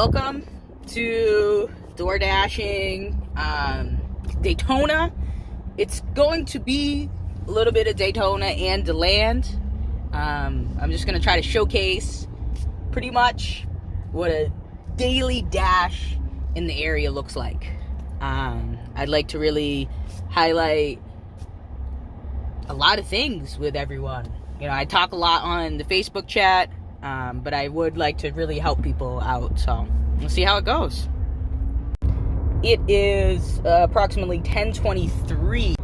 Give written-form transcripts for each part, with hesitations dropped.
Welcome to DoorDashing Daytona. It's going to be a little bit of Daytona and Deland. I'm just going to try to showcase pretty much what a daily dash in the area looks like. I'd like to really highlight a lot of things with everyone. You know, I talk a lot on the Facebook chat, but I would like to really help people out, so we'll see how it goes. It is approximately 10:23.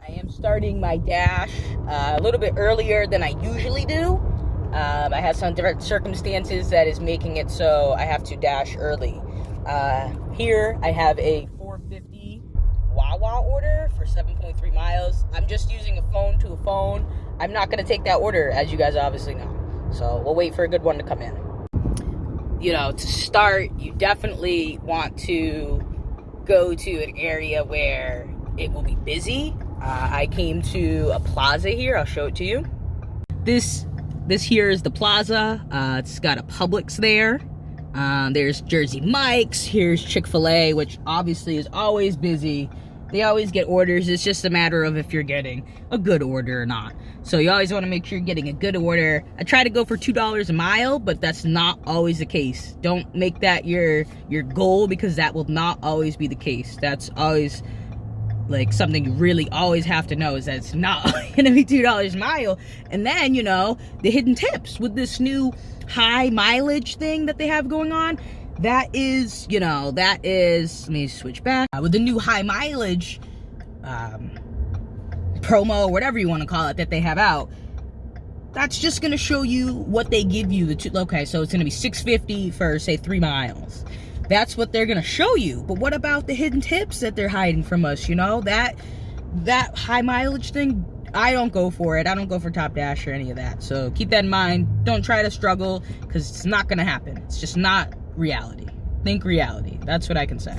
I am starting my dash a little bit earlier than I usually do. I have some different circumstances that is making it so I have to dash early. Here I have a 450 Wawa order for 7.3 miles. I'm just using a phone to a phone. I'm not going to take that order, as you guys obviously know. So we'll wait for a good one to come in. You know, to start, you definitely want to go to an area where it will be busy. I came to a plaza here. I'll show it to you. This here is the plaza. It's got a Publix there. There's Jersey Mike's. Here's Chick-fil-A, which obviously is always busy. They always get orders. It's just a matter of if you're getting a good order or not. So you always want to make sure you're getting a good order. I try to go for $2 a mile, but that's not always the case. Don't make that your goal, because that will not always be the case. That's always like something you really always have to know, is that it's not going to be $2 a mile. And then, you know, the hidden tips with this new high mileage thing that they have going on. That is, you know, let me switch back. With the new high mileage promo, whatever you want to call it, that they have out, that's just going to show you what they give you. Okay, so it's going to be $6.50 for, say, 3 miles. That's what they're going to show you. But what about the hidden tips that they're hiding from us, you know? That high mileage thing, I don't go for it. I don't go for Top Dash or any of that. So keep that in mind. Don't try to struggle, because it's not going to happen. It's just not reality. Think reality. That's what I can say.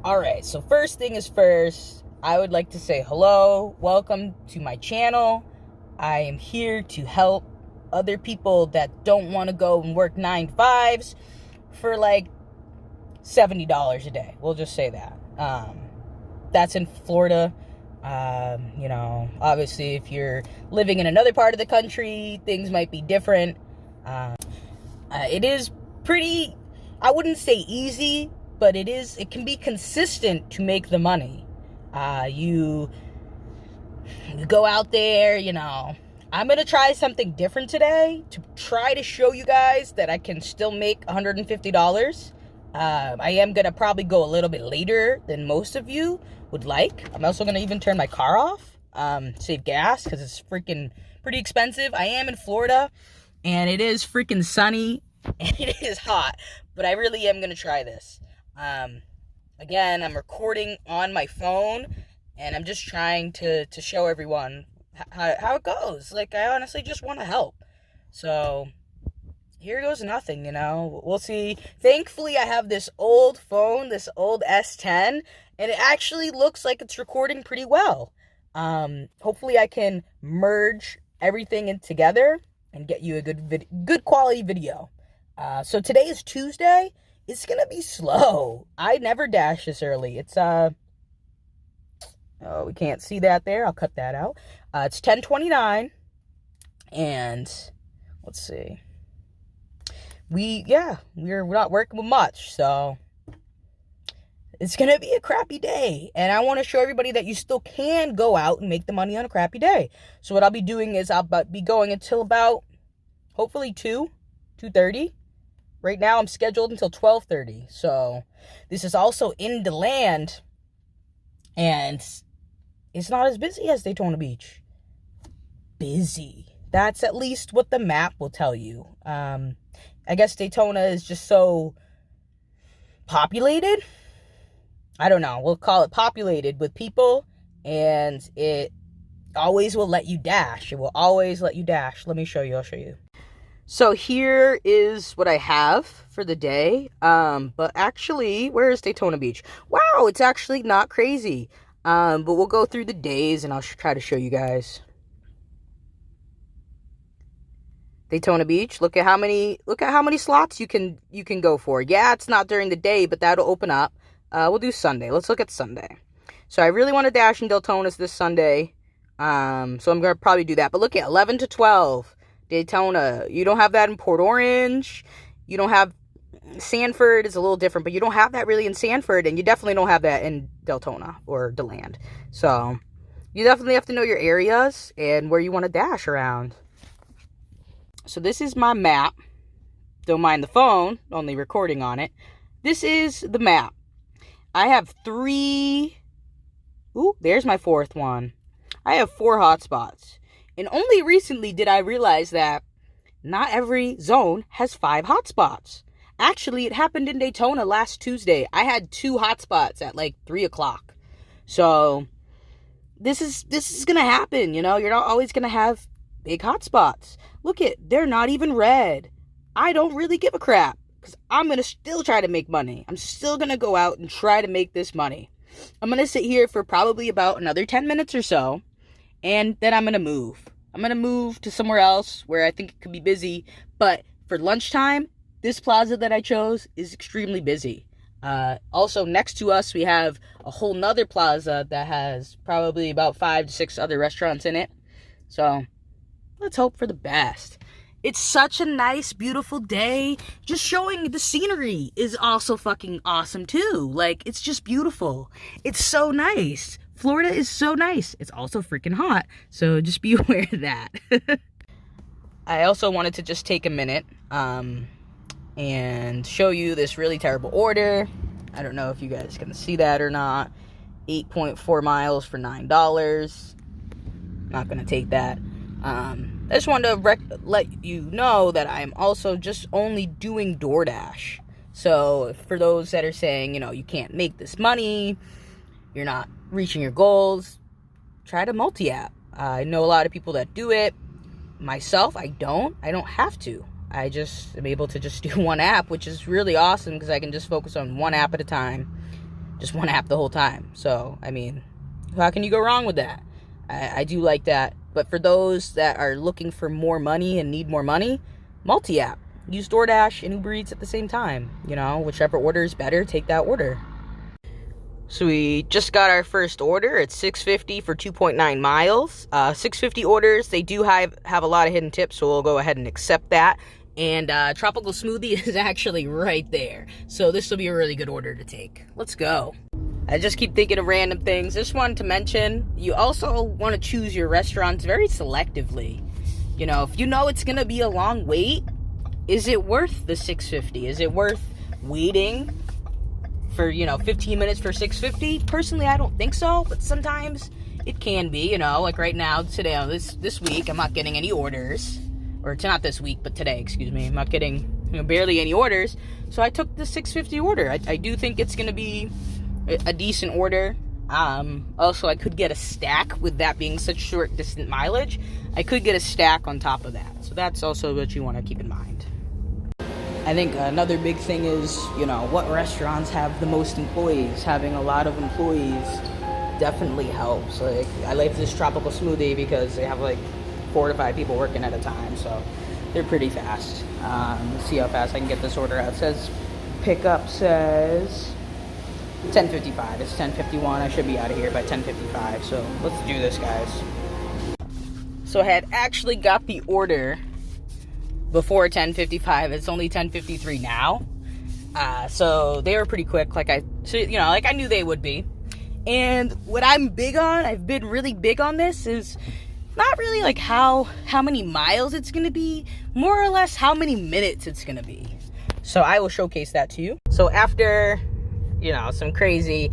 Alright, so first thing is first, I would like to say hello. Welcome to my channel. I am here to help other people that don't want to go and work 9 to 5s for like $70 a day. We'll just say that. That's in Florida. You know, obviously if you're living in another part of the country, things might be different. It is pretty, I wouldn't say easy, but it can be consistent to make the money. You go out there, you know. I'm going to try something different today to try to show you guys that I can still make $150. I am going to probably go a little bit later than most of you would like. I'm also going to even turn my car off, save gas, because it's freaking pretty expensive. I am in Florida, and it is freaking sunny, and it is hot, but I really am going to try this. Again, I'm recording on my phone, and I'm just trying to show everyone how it goes. Like, I honestly just want to help. So here goes nothing, you know. We'll see. Thankfully, I have this old phone, this old S10, and it actually looks like it's recording pretty well. Hopefully I can merge everything in together and get you a good quality video. So today is Tuesday. It's gonna be slow. I never dash this early. It's oh, we can't see that there. I'll cut that out. It's 10:29, and let's see. We're not working with much, so it's gonna be a crappy day. And I want to show everybody that you still can go out and make the money on a crappy day. So what I'll be doing is I'll be going until about hopefully 2:30. Right now I'm scheduled until 12:30. So this is also in Deland, and it's not as busy as Daytona Beach. Busy. That's at least what the map will tell you. I guess Daytona is just so populated. I don't know. We'll call it populated with people, and it always will let you dash. It will always let you dash. Let me show you. I'll show you. So here is what I have for the day. But actually, where is Daytona Beach? Wow, it's actually not crazy. But we'll go through the days, and I'll try to show you guys. Daytona Beach. Look at how many slots you can go for. Yeah, it's not during the day, but that'll open up. We'll do Sunday. Let's look at Sunday. So I really want to dash in Daytona's this Sunday. So I'm going to probably do that. But look at 11 to 12. Daytona. You don't have that in Port Orange. You don't have Sanford is a little different, but you don't have that really in Sanford, and you definitely don't have that in Daytona or Deland. So you definitely have to know your areas and where you want to dash around. So this is my map. Don't mind the phone, only recording on it. This is the map. I have 3. Ooh, there's my 4th one. I have 4 hotspots. And only recently did I realize that not every zone has 5 hotspots. Actually, it happened in Daytona last Tuesday. I had 2 hotspots at like 3 o'clock. So this is going to happen, you know. You're not always going to have big hotspots. Look they're not even red. I don't really give a crap because I'm going to still try to make money. I'm still going to go out and try to make this money. I'm going to sit here for probably about another 10 minutes or so, and then I'm going to move. I'm going to move to somewhere else where I think it could be busy, but for lunchtime, this plaza that I chose is extremely busy. Also, next to us, we have a whole nother plaza that has probably about 5 to 6 other restaurants in it. So let's hope for the best. It's such a nice, beautiful day. Just showing the scenery is also fucking awesome too. Like, it's just beautiful. It's so nice. Florida is so nice. It's also freaking hot. So just be aware of that. I also wanted to just take a minute and show you this really terrible order. I don't know if you guys can see that or not. 8.4 miles for $9. Not gonna take that. I just wanted to let you know that I'm also just only doing DoorDash. So for those that are saying, you know, you can't make this money, you're not reaching your goals, try to multi-app. I know a lot of people that do it. Myself, I don't have to. I just am able to just do one app, which is really awesome because I can just focus on one app at a time. Just one app the whole time. So, I mean, how can you go wrong with that? I do like that. But for those that are looking for more money and need more money, multi-app. Use DoorDash and Uber Eats at the same time. You know, whichever order is better, take that order. So we just got our first order. It's $6.50 for 2.9 miles. $6.50 orders, they do have a lot of hidden tips, so we'll go ahead and accept that. And tropical smoothie is actually right there. So this will be a really good order to take. Let's go. I just keep thinking of random things. Just wanted to mention, you also want to choose your restaurants very selectively. You know, if you know it's going to be a long wait, is it worth the $6.50? Is it worth waiting for, you know, 15 minutes for $6.50? Personally, I don't think so, but sometimes it can be, you know, like right now, today, this week, I'm not getting any orders, or it's not this week, but today, excuse me, I'm not getting, you know, barely any orders, so I took the $6.50 order. I do think it's going to be a decent order. Also, I could get a stack with that being such short distant mileage. I could get a stack on top of that, so that's also what you want to keep in mind. I think another big thing is, you know, what restaurants have the most employees. Having a lot of employees definitely helps. Like, I like this tropical smoothie because they have like 4 to 5 people working at a time, so they're pretty fast. Let's see how fast I can get this order out. It says pickup says 10:55. It's 10:51. I should be out of here by 10:55. So let's do this, guys. So I had actually got the order before 10:55. It's only 10:53 now. So they were pretty quick. Like I knew they would be. And what I'm big on, I've been really big on this, is not really like how many miles it's gonna be, more or less how many minutes it's gonna be. So I will showcase that to you. So after, you know, some crazy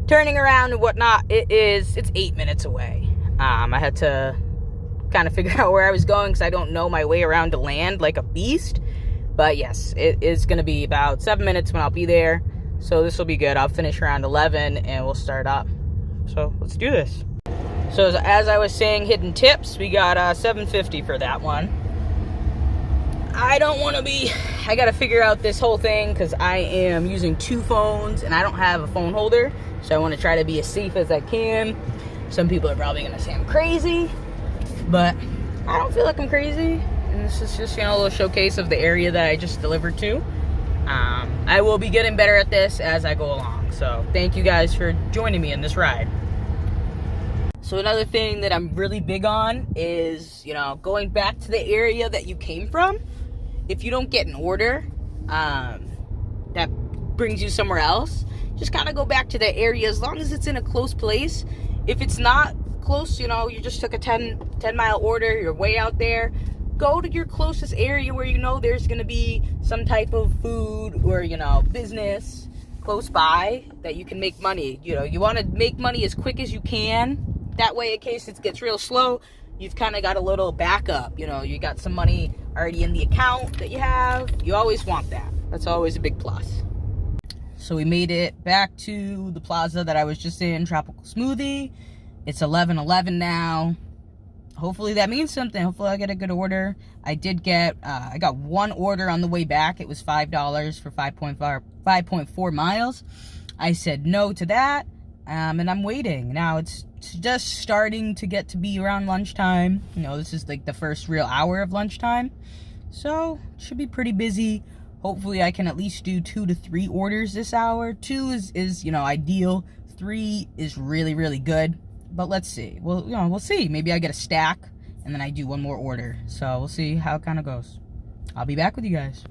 turning around and whatnot, it's 8 minutes away. I had to kind of figure out where I was going because I don't know my way around Deland like a beast. But yes, it is going to be about 7 minutes when I'll be there. So this will be good. I'll finish around 11 and we'll start up. So let's do this. So as I was saying, hidden tips, we got $7.50 for that one. I got to figure out this whole thing because I am using 2 phones and I don't have a phone holder. So I want to try to be as safe as I can. Some people are probably going to say I'm crazy, but I don't feel like I'm crazy. And this is just, a little showcase of the area that I just delivered to. I will be getting better at this as I go along. So thank you guys for joining me in this ride. So another thing that I'm really big on is, going back to the area that you came from. If you don't get an order that brings you somewhere else, just kind of go back to that area as long as it's in a close place. If it's not close, you just took a 10-mile order, you're way out there, go to your closest area where there's going to be some type of food or, business close by that you can make money. You want to make money as quick as you can. That way, in case it gets real slow, you've kind of got a little backup. You got some money already in the account that you have. You always want that. That's always a big plus. So we made it back to the plaza that I was just in, Tropical Smoothie. It's 11:11 now. Hopefully that means something. Hopefully I get a good order. I got one order on the way back. It was $5 for 5.4 miles. I said no to that, and I'm waiting. Now it's just starting to get to be around lunchtime. This is like the first real hour of lunchtime. So it should be pretty busy. Hopefully I can at least do 2 to 3 orders this hour. 2 is ideal. 3 is really, really good. But let's see. Well, we'll see. Maybe I get a stack and then I do one more order. So we'll see how it kind of goes. I'll be back with you guys.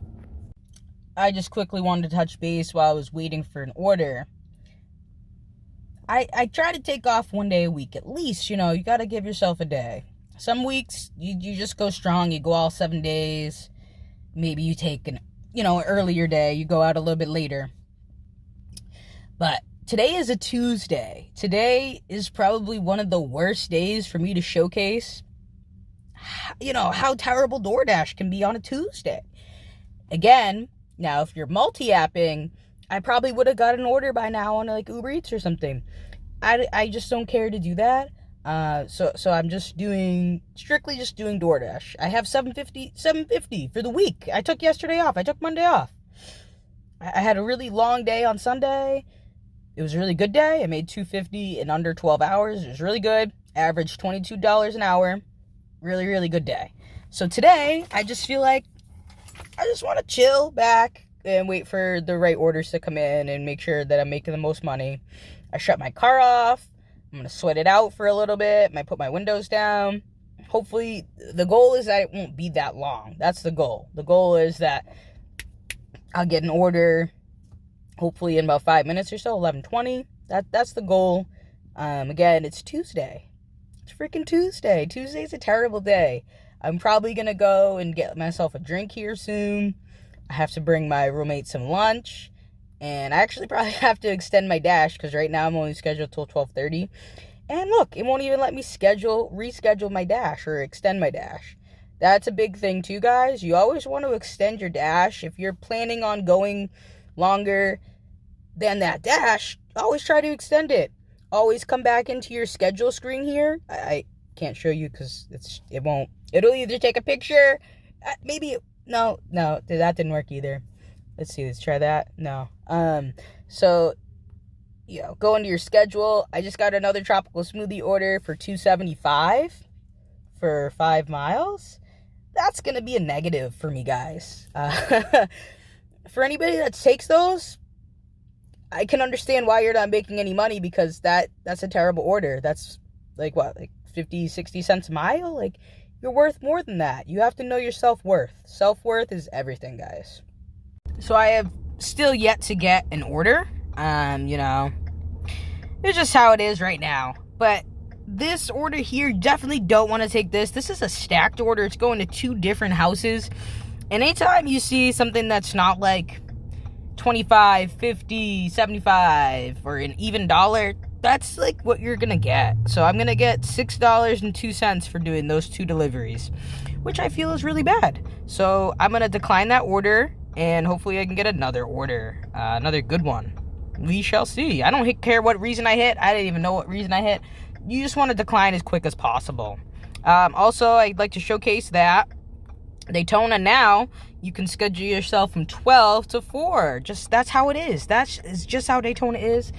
I just quickly wanted to touch base while I was waiting for an order. I try to take off 1 day a week at least. You got to give yourself a day. Some weeks you just go strong. You go all 7 days. Maybe you take an earlier day. You go out a little bit later. But today is a Tuesday. Today is probably one of the worst days for me to showcase, how terrible DoorDash can be on a Tuesday. Again, now if you're multi-apping, I probably would have got an order by now on like Uber Eats or something. I just don't care to do that. So I'm strictly just doing DoorDash. I have $750 for the week. I took yesterday off. I took Monday off. I had a really long day on Sunday. It was a really good day. I made $250 in under 12 hours. It was really good. Averaged $22 an hour. Really, really good day. So today, I just feel like I just want to chill back and wait for the right orders to come in and make sure that I'm making the most money. I shut my car off. I'm going to sweat it out for a little bit. I might put my windows down. Hopefully, the goal is that it won't be that long. That's the goal. The goal is that I'll get an order hopefully in about 5 minutes or so, 11:20. That's the goal. Again, it's Tuesday. It's freaking Tuesday. Tuesday's a terrible day. I'm probably going to go and get myself a drink here soon. I have to bring my roommate some lunch. And I actually probably have to extend my dash because right now I'm only scheduled till 12:30. And look, it won't even let me reschedule my dash or extend my dash. That's a big thing too, guys. You always want to extend your dash. If you're planning on going longer than that dash, always try to extend it. Always come back into your schedule screen here. I can't show you because it won't. It'll either take a picture. No, that didn't work either. Let's see. Let's try that. No. So, go into your schedule. I just got another tropical smoothie order for $2.75 for 5 miles. That's gonna be a negative for me, guys. For anybody that takes those, I can understand why you're not making any money because that's a terrible order. That's like 50, 60 cents a mile? Like, you're worth more than that. You have to know your self-worth. Self-worth is everything, guys. So I have still yet to get an order. It's just how it is right now. But this order here, definitely don't want to take this. This is a stacked order. It's going to 2 different houses. And anytime you see something that's not like 25, 50, 75, or an even dollar, that's like what you're gonna get. So I'm gonna get $6.02 for doing those 2 deliveries, which I feel is really bad. So I'm gonna decline that order, and hopefully I can get another order, another good one. We shall see. I don't care what reason I hit. I didn't even know what reason I hit. You just want to decline as quick as possible. Also, I'd like to showcase that Daytona now, you can schedule yourself from 12 to 4. That's how it is. That's just how Daytona is.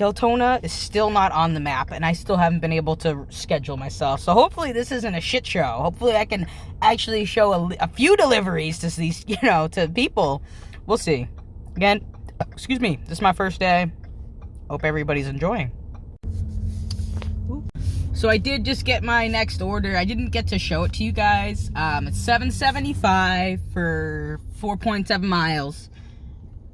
Daytona is still not on the map, and I still haven't been able to schedule myself. So hopefully this isn't a shit show. Hopefully I can actually show a few deliveries to these, you know, to people. We'll see. Again, excuse me, this is my first day. Hope everybody's enjoying. So I did just get my next order. I didn't get to show it to you guys. It's $7.75 for 4.7 miles.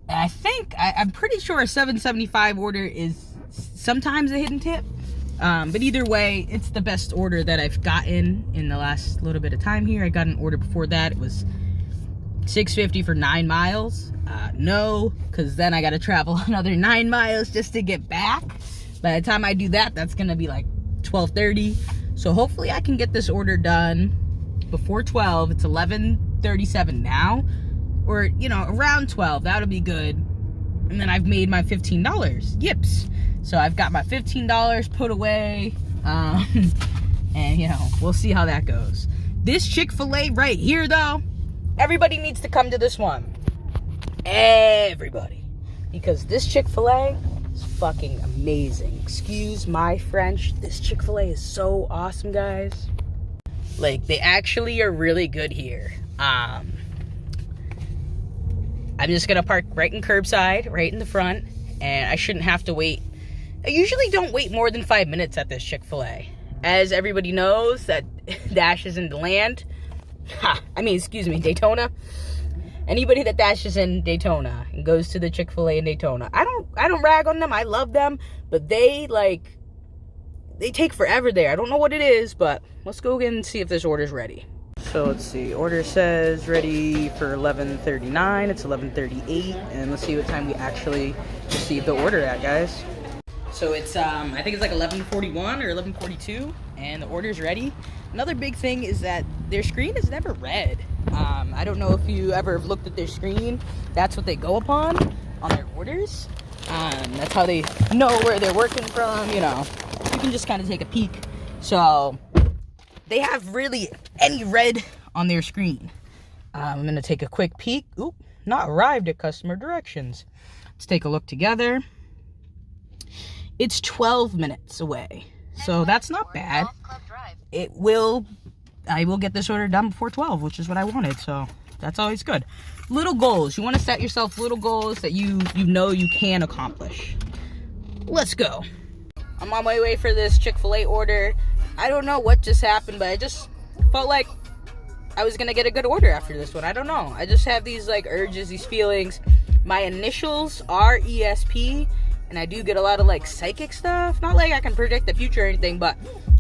And I think, I'm pretty sure a $7.75 order is sometimes a hidden tip. But either way, it's the best order that I've gotten in the last little bit of time here. I got an order before that. It was $6.50 for 9 miles. No, because then I got to travel another 9 miles just to get back. By the time I do that, that's going to be like $12.30. So hopefully I can get this order done before 12. It's 11:37 now, or you know, around 12. That'll be good. And then I've made my $15. Yips. So I've got my $15 put away, and you know, we'll see how that goes. This Chick-fil-A right here, though, everybody needs to come to this one. Everybody, because this Chick-fil-A is fucking amazing. Excuse my French. This Chick-fil-A is so awesome, guys. Like, they actually are really good here. I'm just gonna park right in curbside, right in the front, and I shouldn't have to wait. I usually don't wait more than 5 minutes at this Chick-fil-A. As everybody knows, that dashes in Deland. Excuse me, Daytona. Anybody that dashes in Daytona and goes to the Chick-fil-A in Daytona, I don't rag on them. I love them, but they take forever there. I don't know what it is, but let's go again and see if this order's ready. So let's see. Order says ready for 11:39. It's 11:38, and let's see what time we actually receive the order at, guys. So it's I think it's like 11:41 or 11:42, and the order's ready. Another big thing is that their screen is never red. I don't know if you ever looked at their screen. That's what they go upon on their orders. That's how they know where they're working from, you know. You can just kind of take a peek. So they have really any red on their screen. I'm going to take a quick peek. Oop, not arrived at customer directions. Let's take a look together. It's 12 minutes away. So that's not bad. I will get this order done before 12, which is what I wanted, so that's always good. Little goals. You want to set yourself little goals that you know you can accomplish. Let's go. I'm on my way for this Chick-fil-A order. I don't know what just happened, but I just felt like I was going to get a good order after this one. I don't know. I just have these like urges, these feelings. My initials are ESP, and I do get a lot of like psychic stuff. Not like I can predict the future or anything, but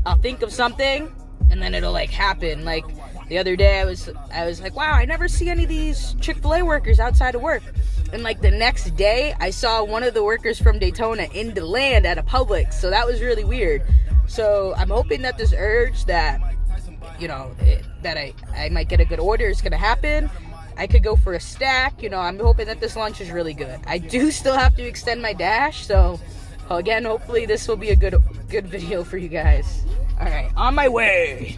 I'll think of something and then it'll like happen. Like the other day I was like, wow, I never see any of these Chick-fil-A workers outside of work. And like the next day I saw one of the workers from Daytona in Deland at a Publix. So that was really weird. So I'm hoping that this urge that, you know, that I might get a good order is going to happen. I could go for a stack. You know, I'm hoping that this lunch is really good. I do still have to extend my dash. So again, hopefully this will be a good video for you guys. All right, on my way.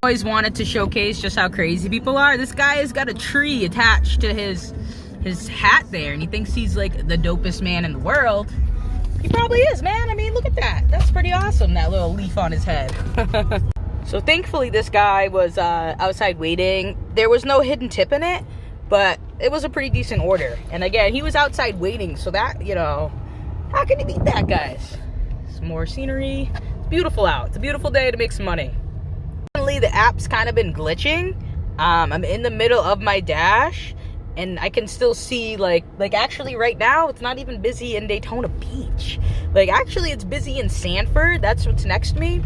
Always wanted to showcase just how crazy people are. This guy has got a tree attached to his hat there, and he thinks he's like the dopest man in the world. He probably is, man. I mean, look at that. That's pretty awesome, that little leaf on his head. So thankfully this guy was outside waiting. There was no hidden tip in it, but it was a pretty decent order. And again, he was outside waiting, so that, you know, how can you beat that, guys? Some more scenery. It's beautiful out. It's a beautiful day to make some money. The app's kind of been glitching. I'm in the middle of my dash, and I can still see like actually right now it's not even busy in Daytona Beach. Like actually it's busy in Sanford. That's what's next to me.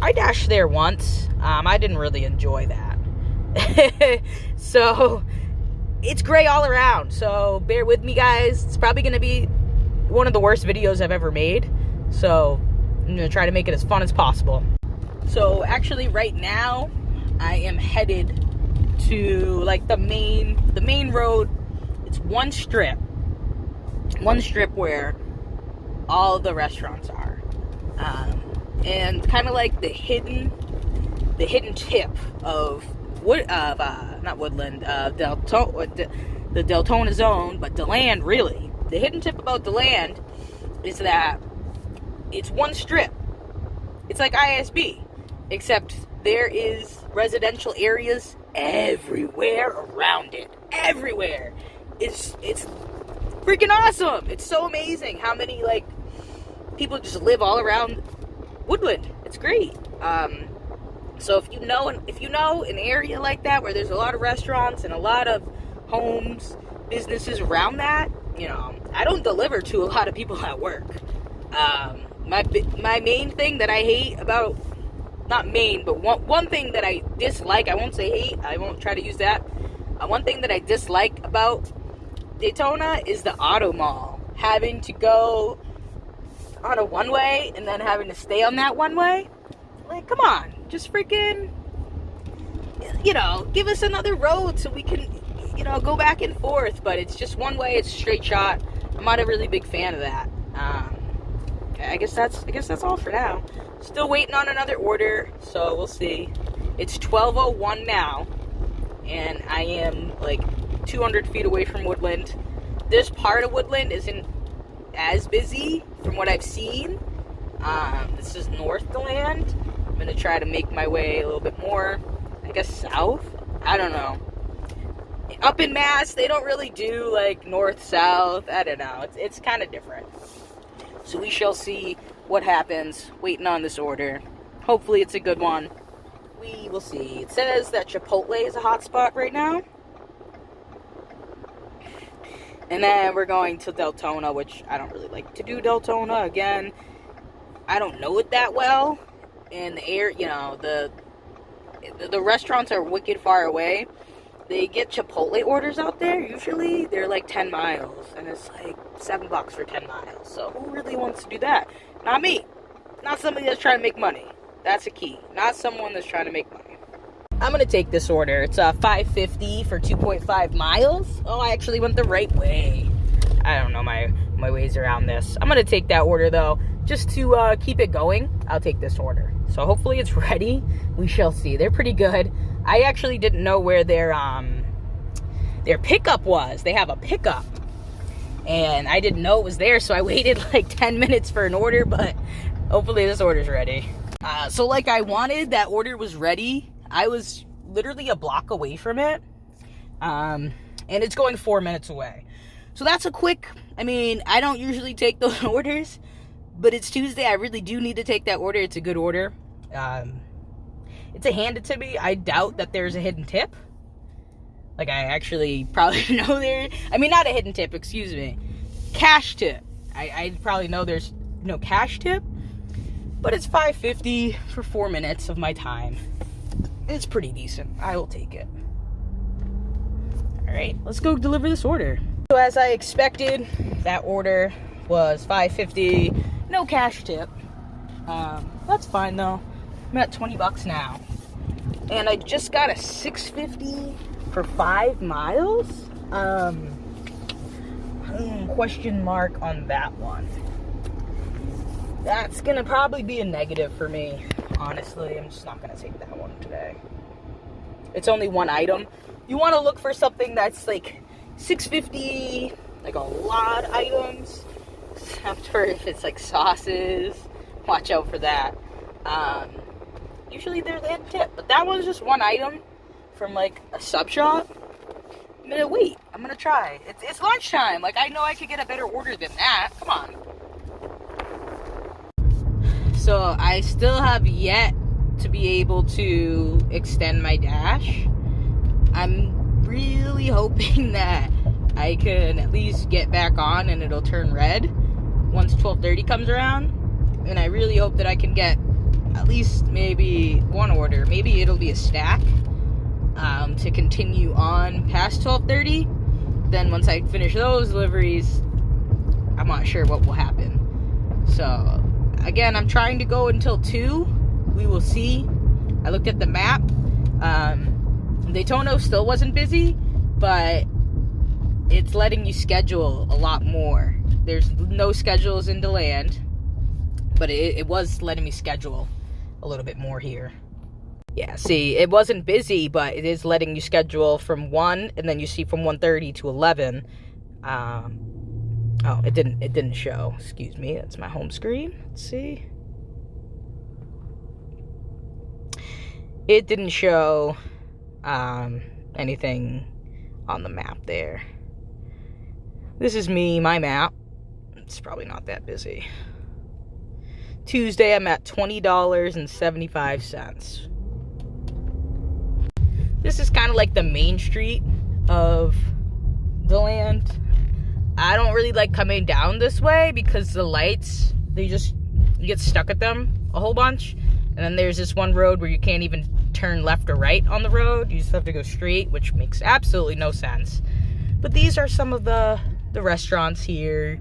I dashed there once. I didn't really enjoy that. So it's gray all around, so bear with me, guys. It's probably gonna be one of the worst videos I've ever made, so I'm gonna try to make it as fun as possible. So actually right now I am headed to like the main road. It's one strip where all the restaurants are, and kind of like the hidden tip of not Woodland, the Deltona zone, but Deland. Really, the hidden tip about Deland is that it's one strip. It's like ISB, except there is residential areas everywhere around it. Everywhere. It's freaking awesome. It's so amazing how many like people just live all around Woodland. It's great. So if you know an area like that where there's a lot of restaurants and a lot of homes, businesses around that, you know, I don't deliver to a lot of people at work. My main thing that I hate about, not main, but one thing that I dislike, I won't say hate, I won't try to use that. One thing that I dislike about Daytona is the auto mall. Having to go on a one-way and then having to stay on that one-way. Like, come on. Just freaking, you know, give us another road so we can, you know, go back and forth. But it's just one way. It's a straight shot. I'm not a really big fan of that. I guess that's all for now. Still waiting on another order, so we'll see. It's 12:01 now, and I am like 200 feet away from Woodland. This part of Woodland isn't as busy from what I've seen. This is North Deland. I'm gonna try to make my way a little bit more, I guess, south. I don't know. Up in Mass, they don't really do like north-south. I don't know. It's kind of different. So we shall see what happens. Waiting on this order. Hopefully it's a good one. We will see. It says that Chipotle is a hot spot right now. And then we're going to Deltona, which I don't really like to do Deltona. Again, I don't know it that well. And the air, you know, the restaurants are wicked far away. They get Chipotle orders out there. Usually they're like 10 miles. And it's like $7 for 10 miles. So who really wants to do that? Not me. Not somebody that's trying to make money. That's a key. Not someone that's trying to make money. I'm going to take this order. It's $5.50 for 2.5 miles. Oh, I actually went the right way. I don't know my ways around this. I'm going to take that order, though. Just to keep it going, I'll take this order. So hopefully it's ready. We shall see. They're pretty good. I actually didn't know where their pickup was. They have a pickup. And I didn't know it was there, so I waited like 10 minutes for an order, but hopefully this order's ready. So like I wanted, that order was ready. I was literally a block away from it. And it's going 4 minutes away. So that's a quick, I mean, I don't usually take those orders, but it's Tuesday. I really do need to take that order. It's a good order. It's a hand it to me. I doubt that there's a hidden tip. Like, I actually probably know there, I mean, not a hidden tip, excuse me. Cash tip. I probably know there's no cash tip, but it's $5.50 for 4 minutes of my time. It's pretty decent. I will take it. All right, let's go deliver this order. So as I expected, that order was $5.50, no cash tip. That's fine though. I'm at $20 now. And I just got a $6.50 for 5 miles. Question mark on that one. That's gonna probably be a negative for me. Honestly, I'm just not gonna take that one today. It's only one item. You want to look for something that's like $6.50, like a lot of items. After if it's like sauces, watch out for that. Usually there's a tip, but that one's just one item from like a sub shop. I'm gonna wait. I'm gonna try. It's lunchtime. Like, I know I could get a better order than that. Come on. So I still have yet to be able to extend my dash. I'm really hoping that I can at least get back on and it'll turn red once 12:30 comes around. And I really hope that I can get at least maybe one order. Maybe it'll be a stack to continue on past 12:30. Then once I finish those deliveries, I'm not sure what will happen. So again, I'm trying to go until 2. We will see. I looked at the map. Daytona still wasn't busy, but it's letting you schedule a lot more. There's no schedules in Deland, but it was letting me schedule a little bit more here. Yeah, see, it wasn't busy, but it is letting you schedule from 1, and then you see from 1:30 to 11. Oh, it didn't show. Excuse me, that's my home screen. Let's see. It didn't show anything on the map there. This is me, my map. It's probably not that busy. Tuesday, I'm at $20.75. This is kind of like the main street of Deland. I don't really like coming down this way because the lights, you get stuck at them a whole bunch. And then there's this one road where you can't even turn left or right on the road. You just have to go straight, which makes absolutely no sense. But these are some of the restaurants here.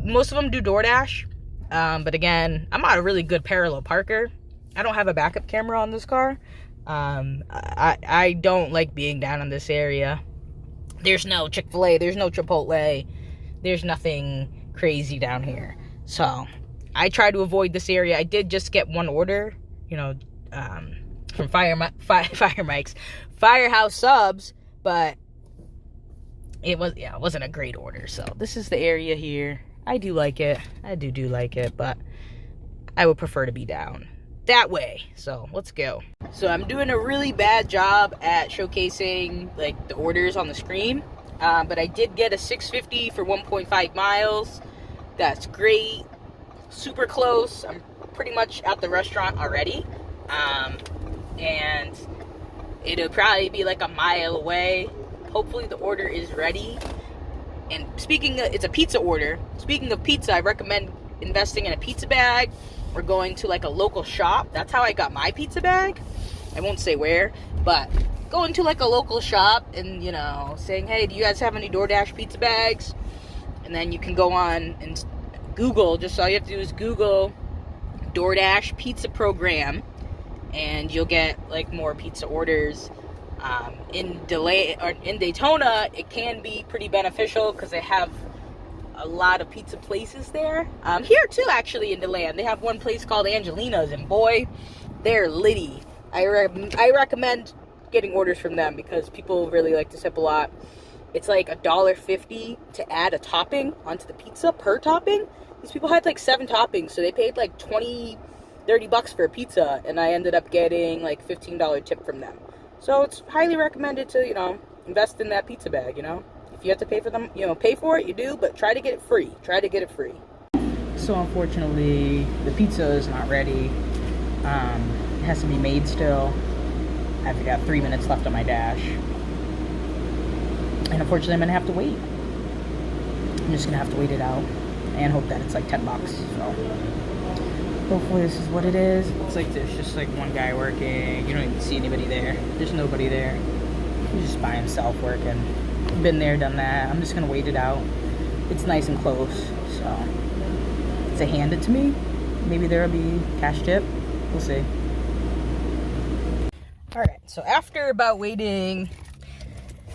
Most of them do DoorDash. But again, I'm not a really good parallel parker. I don't have a backup camera on this car. I don't like being down in this area. There's no Chick-fil-A, there's no Chipotle, there's nothing crazy down here. So, I try to avoid this area. I did just get one order, from Firehouse Subs, but it wasn't a great order. So, this is the area here. I do like it. I do like it, but I would prefer to be down that way. So let's go. So I'm doing a really bad job at showcasing like the orders on the screen, but I did get a $6.50 for 1.5 miles. That's great. Super close. I'm pretty much at the restaurant already, and it'll probably be like a mile away. Hopefully the order is ready. And it's a pizza order. Speaking of pizza, I recommend investing in a pizza bag or going to like a local shop. That's how I got my pizza bag. I won't say where, but going to like a local shop and, saying, hey, do you guys have any DoorDash pizza bags? And then you can go on and Google, just all you have to do is Google DoorDash pizza program, and you'll get like more pizza orders. In Daytona, it can be pretty beneficial because they have a lot of pizza places there. Here too, actually, in Deland, they have one place called Angelina's, and boy, they're litty. I recommend getting orders from them because people really like to tip a lot. It's like $1.50 to add a topping onto the pizza per topping. These people had like 7 toppings, so they paid like $20-30 for a pizza, and I ended up getting like $15 tip from them. So it's highly recommended to, invest in that pizza bag, If you have to pay for them, pay for it, you do, but try to get it free. So unfortunately, the pizza is not ready. It has to be made still. I've got 3 minutes left on my dash. And unfortunately, I'm going to have to wait. I'm just going to have to wait it out and hope that it's like $10. So hopefully this is what it is. It's like there's just like one guy working. You don't even see anybody there. There's nobody there. He's just by himself working. Been there, done that. I'm just gonna wait it out. It's nice and close, so if they hand it to me, maybe there'll be cash tip. We'll see. Alright, so after about waiting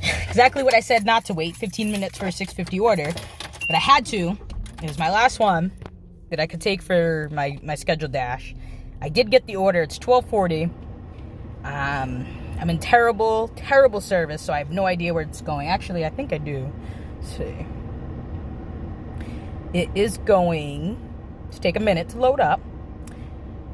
exactly what I said not to wait, 15 minutes for a $6.50 order, but I had to. It was my last one that I could take for my scheduled dash. I did get the order. It's 12:40. I'm in terrible service, so I have no idea where it's going. Actually, I think I do. Let's see. It is going to take a minute to load up.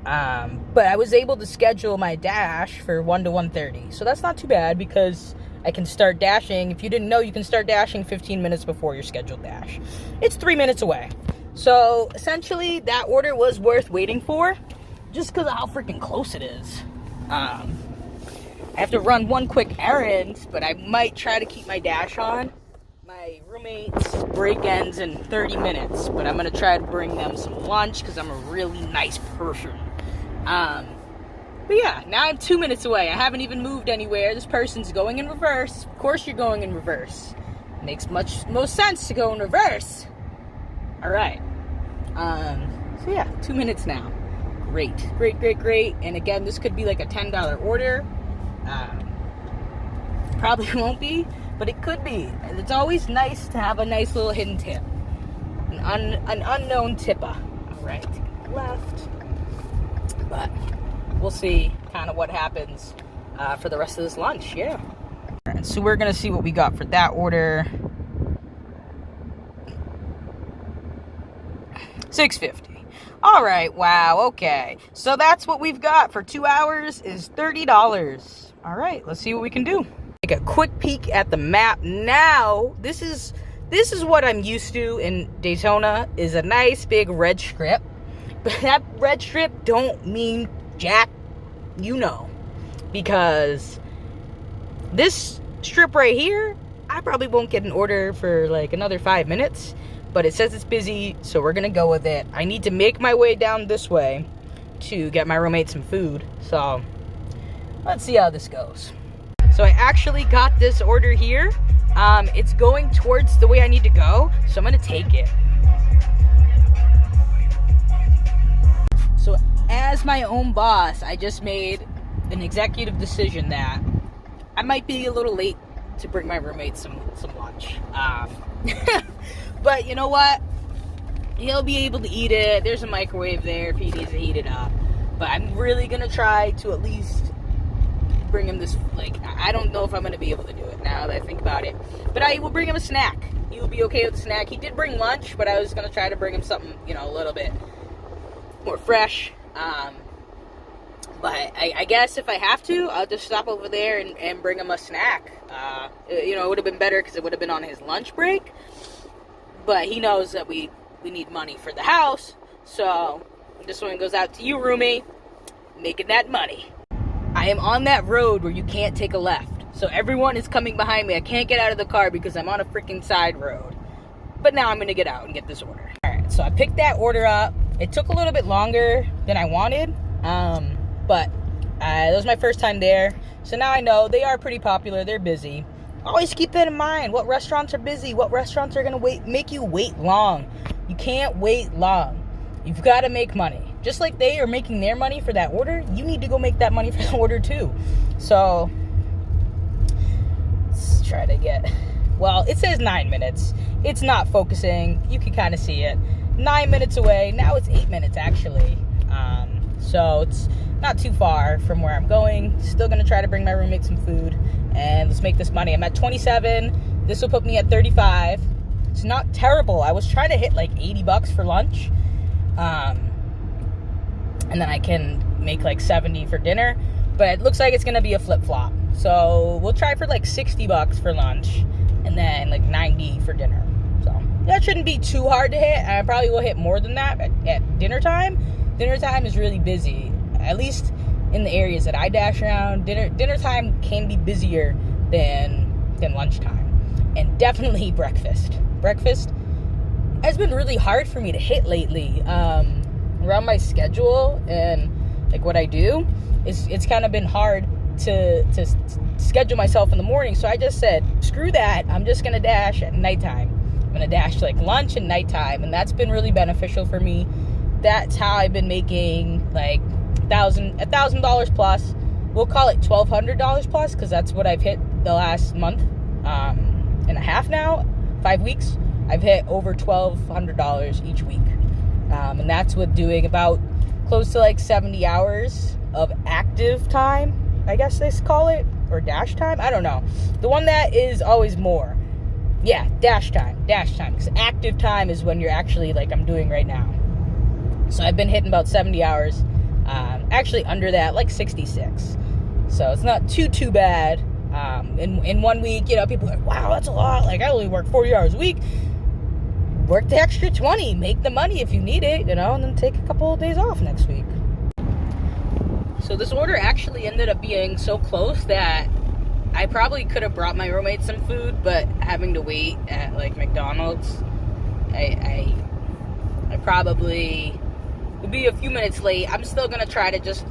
But I was able to schedule my dash for 1 to 1:30. So that's not too bad because I can start dashing. If you didn't know, you can start dashing 15 minutes before your scheduled dash. It's 3 minutes away. So, essentially, that order was worth waiting for, just because of how freaking close it is. I have to run one quick errand, but I might try to keep my dash on. My roommate's break ends in 30 minutes, but I'm going to try to bring them some lunch, because I'm a really nice person. But yeah, now I'm 2 minutes away. I haven't even moved anywhere. This person's going in reverse. Of course you're going in reverse. It makes most sense to go in reverse. Alright. So yeah, 2 minutes now. Great. And again, this could be like a $10 order. probably won't be, but it could be. It's always nice to have a nice little hidden tip. An unknown tipper. All right, left. But we'll see kind of what happens for the rest of this lunch. Yeah. All right, so we're going to see what we got for that order. $6.50. All right, wow, okay. So that's what we've got for 2 hours is $30. All right, let's see what we can do. Take a quick peek at the map now. This is what I'm used to in Daytona, is a nice big red strip. But that red strip don't mean jack, you know. Because this strip right here, I probably won't get an order for like another 5 minutes. But it says it's busy, so we're going to go with it. I need to make my way down this way to get my roommate some food. So, let's see how this goes. So, I actually got this order here. It's going towards the way I need to go, so I'm going to take it. So, as my own boss, I just made an executive decision that I might be a little late to bring my roommate some lunch. But you know what? He'll be able to eat it. There's a microwave there if he needs to heat it up. But I'm really going to try to at least bring him this, like, I don't know if I'm going to be able to do it now that I think about it. But I will bring him a snack. He will be okay with the snack. He did bring lunch, but I was going to try to bring him something, you know, a little bit more fresh. But I guess if I have to, I'll just stop over there and bring him a snack. You know, it would have been better because it would have been on his lunch break. But he knows that we need money for the house. So this one goes out to you, roomie, making that money. I am on that road where you can't take a left. So everyone is coming behind me. I can't get out of the car because I'm on a freaking side road. But now I'm going to get out and get this order. Alright, so I picked that order up. It took a little bit longer than I wanted. But that was my first time there. So now I know they are pretty popular. They're busy. Always keep that in mind. What restaurants are busy? What restaurants are going to make you wait long? You can't wait long. You've got to make money. Just like they are making their money for that order, you need to go make that money for the order too. So, let's try to get... Well, it says 9 minutes. It's not focusing. You can kind of see it. 9 minutes away. Now it's 8 minutes, actually. So, it's not too far from where I'm going. Still going to try to bring my roommate some food. And let's make this money. I'm at 27. This will put me at 35. It's not terrible. I was trying to hit like $80 for lunch. And then I can make like 70 for dinner. But it looks like it's going to be a flip-flop. So we'll try for like $60 for lunch. And then like 90 for dinner. So that shouldn't be too hard to hit. I probably will hit more than that at dinner time. Dinner time is really busy. At least in the areas that I dash around, dinner time can be busier than lunchtime. And definitely breakfast. Breakfast has been really hard for me to hit lately. Around my schedule and like what I do, it's kind of been hard to schedule myself in the morning. So I just said, screw that. I'm just going to dash at nighttime. I'm going to dash like lunch and nighttime. And that's been really beneficial for me. That's how I've been making like $1,000 plus. We'll call it $1,200 plus because that's what I've hit the last month and a half now. 5 weeks. I've hit over $1,200 each week. And that's with doing about close to like 70 hours of active time, I guess they call it, or dash time. I don't know. The one that is always more. Yeah, dash time. Because active time is when you're actually like I'm doing right now. So I've been hitting about 70 hours. Actually under that, like 66. So it's not too bad. In 1 week, you know, people are like, wow, that's a lot. Like, I only work 40 hours a week. Work the extra 20. Make the money if you need it, you know, and then take a couple of days off next week. So this order actually ended up being so close that I probably could have brought my roommate some food, but having to wait at, like, McDonald's, I probably would be a few minutes late. I'm still going to try to just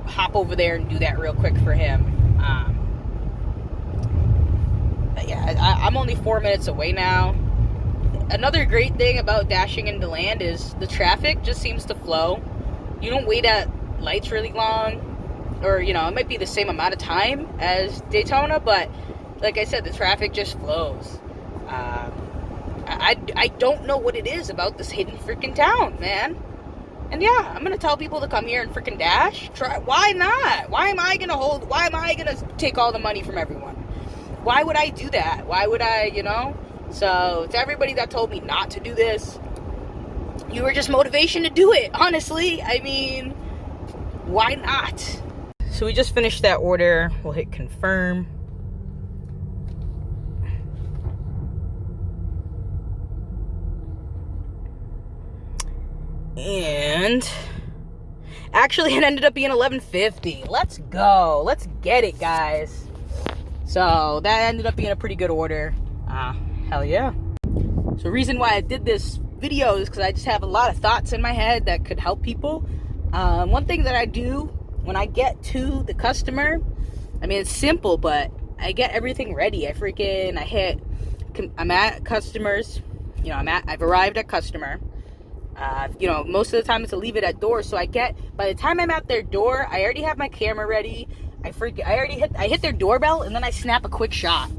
hop over there and do that real quick for him. Yeah, I'm only 4 minutes away now. Another great thing about dashing into Deland is the traffic just seems to flow. You don't wait at lights really long, or, you know, it might be the same amount of time as Daytona, but like I said, the traffic just flows. I don't know what it is about this hidden freaking town, man. And yeah, I'm gonna tell people to come here and freaking dash. Why not? Why am I gonna take all the money from everyone? Why would I do that? Why would I, you know? So, to everybody that told me not to do this, you were just motivation to do it, honestly. I mean, why not? So we just finished that order. We'll hit confirm. And actually it ended up being $11.50. Let's go. Let's get it, guys. So that ended up being a pretty good order. Hell yeah. So the reason why I did this video is because I just have a lot of thoughts in my head that could help people. One thing that I do when I get to the customer, I mean, it's simple, but I get everything ready. I'm at customers, you know, I've arrived at customer. You know, most of the time it's a leave it at door. So by the time I'm at their door, I already have my camera ready. I hit their doorbell, and then I snap a quick shot.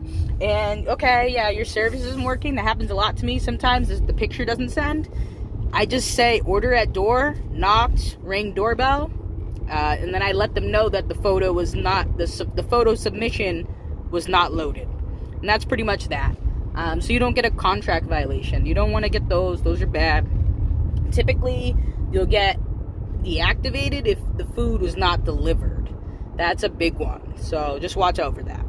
And okay, yeah, your service isn't working. That happens a lot to me sometimes. The picture doesn't send. I just say order at door, knocked, ring doorbell, and then I let them know that the photo was not the photo submission was not loaded, and that's pretty much that. So you don't get a contract violation. You don't want to get those. Those are bad. Typically, you'll get deactivated if the food was not delivered. That's a big one. So just watch out for that.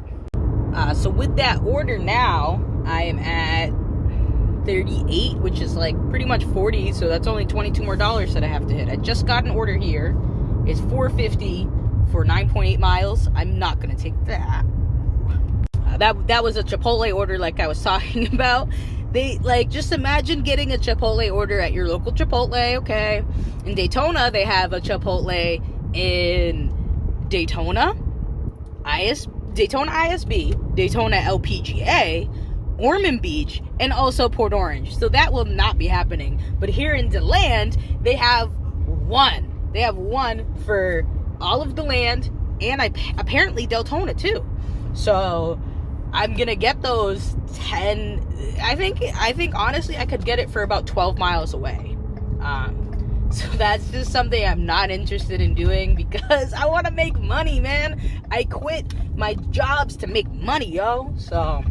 So with that order now, I am at 38, which is like pretty much 40. So that's only $22 more that I have to hit. I just got an order here. It's $4.50 for 9.8 miles. I'm not gonna take that. That was a Chipotle order, like I was talking about. Just imagine getting a Chipotle order at your local Chipotle, okay? In Daytona, they have a Chipotle in Daytona ISB, Daytona LPGA, Ormond Beach, and also Port Orange. So that will not be happening. But here in Deland, they have one. They have one for all of Deland, and apparently Daytona too. So I'm gonna get those 10. I think honestly I could get it for about 12 miles away. So that's just something I'm not interested in doing because I want to make money, man. I quit my jobs to make money, yo. So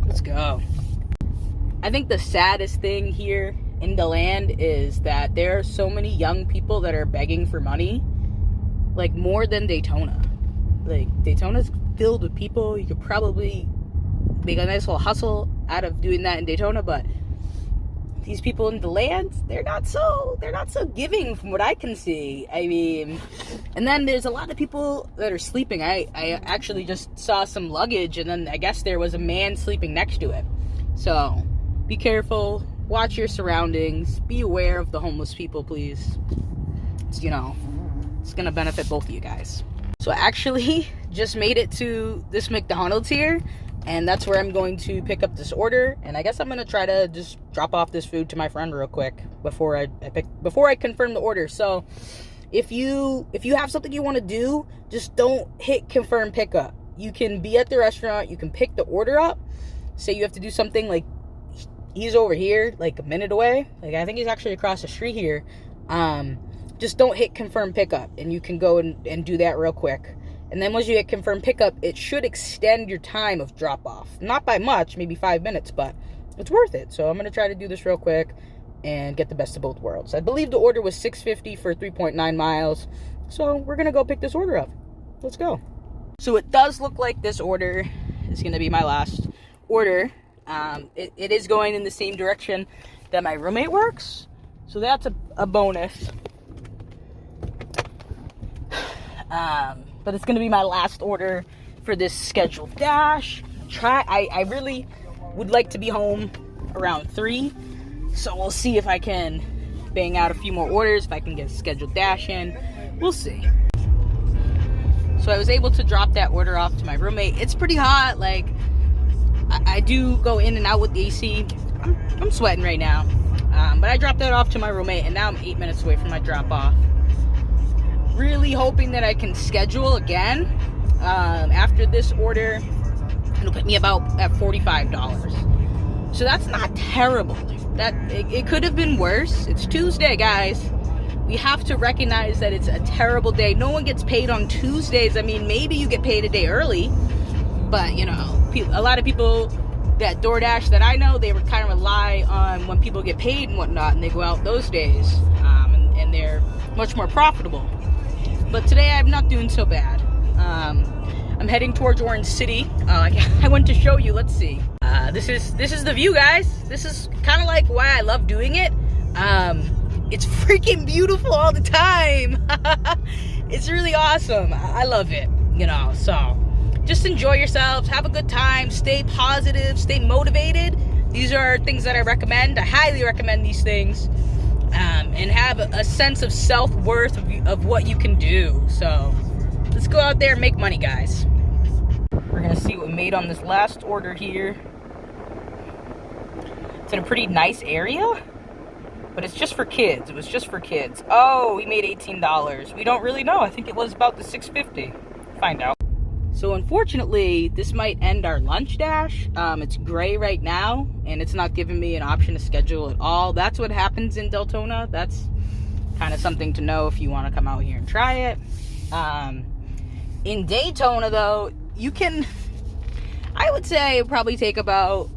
let's go. I think the saddest thing here in Deland is that there are so many young people that are begging for money, like more than Daytona. Like Daytona's filled with people. You could probably make a nice little hustle out of doing that in Daytona, but these people in Deland, they're not so giving from what I can see. I mean, and then there's a lot of people that are sleeping. I actually just saw some luggage, and then I guess there was a man sleeping next to it. So be careful, watch your surroundings, be aware of the homeless people, please. It's, you know, it's gonna benefit both of you guys. So I actually just made it to this McDonald's here, and that's where I'm going to pick up this order. And I guess I'm gonna try to just drop off this food to my friend real quick before I confirm the order. So if you have something you want to do, just don't hit confirm pickup. You can be at the restaurant, you can pick the order up. Say you have to do something, like he's over here, like a minute away. Like I think he's actually across the street here. Just don't hit confirm pickup, and you can go and do that real quick. And then once you hit confirm pickup, it should extend your time of drop off. Not by much, maybe 5 minutes, but it's worth it. So I'm going to try to do this real quick and get the best of both worlds. I believe the order was $6.50 for 3.9 miles. So we're going to go pick this order up. Let's go. So it does look like this order is going to be my last order. It is going in the same direction that my roommate works. So that's a bonus. But it's going to be my last order for this scheduled dash. I really would like to be home around 3. So we'll see if I can bang out a few more orders, if I can get a scheduled dash in. We'll see. So I was able to drop that order off to my roommate. It's pretty hot. Like, I do go in and out with the AC. I'm sweating right now. But I dropped that off to my roommate, and now I'm 8 minutes away from my drop off. Really hoping that I can schedule again after this order. It'll put me about at $45. So that's not terrible. It could have been worse. It's Tuesday, guys. We have to recognize that it's a terrible day. No one gets paid on Tuesdays. I mean, maybe you get paid a day early, but you know, a lot of people that DoorDash that I know, they kind of rely on when people get paid and whatnot, and they go out those days, and they're much more profitable. But today I'm not doing so bad. I'm heading towards Orange City. I went to show you. Let's see. This is the view, guys. This is kind of like why I love doing it. It's freaking beautiful all the time. It's really awesome. I love it, you know. So just enjoy yourselves, have a good time, stay positive, stay motivated. These are things that I recommend. I highly recommend these things, and have a sense of self-worth of what you can do. So let's go out there and make money, guys. We're gonna see what we made on this last order here. It's in a pretty nice area, but it's just for kids. It was just for kids. Oh, we made $18. We don't really know. I think it was about the $6.50. Find out. So unfortunately, this might end our lunch dash. It's gray right now, and it's not giving me an option to schedule at all. That's what happens in Deltona. That's kind of something to know if you want to come out here and try it. In Daytona, though, you can, I would say, it'll probably take about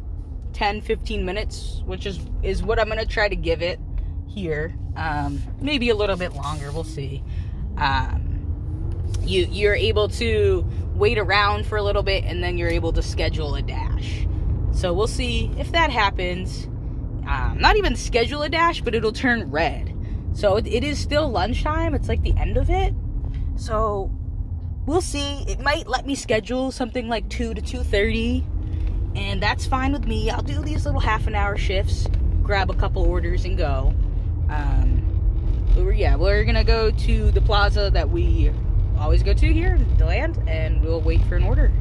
10-15 minutes, which is what I'm going to try to give it here. Maybe a little bit longer. We'll see. You're able to wait around for a little bit, and then you're able to schedule a dash. So we'll see if that happens. Not even schedule a dash, but it'll turn red. So it is still lunchtime. It's like the end of it. So we'll see. It might let me schedule something like 2 to 2:30, and that's fine with me. I'll do these little half-an-hour shifts, grab a couple orders, and go. We're gonna go to the plaza that we always go to here in Deland, and we'll wait for an order.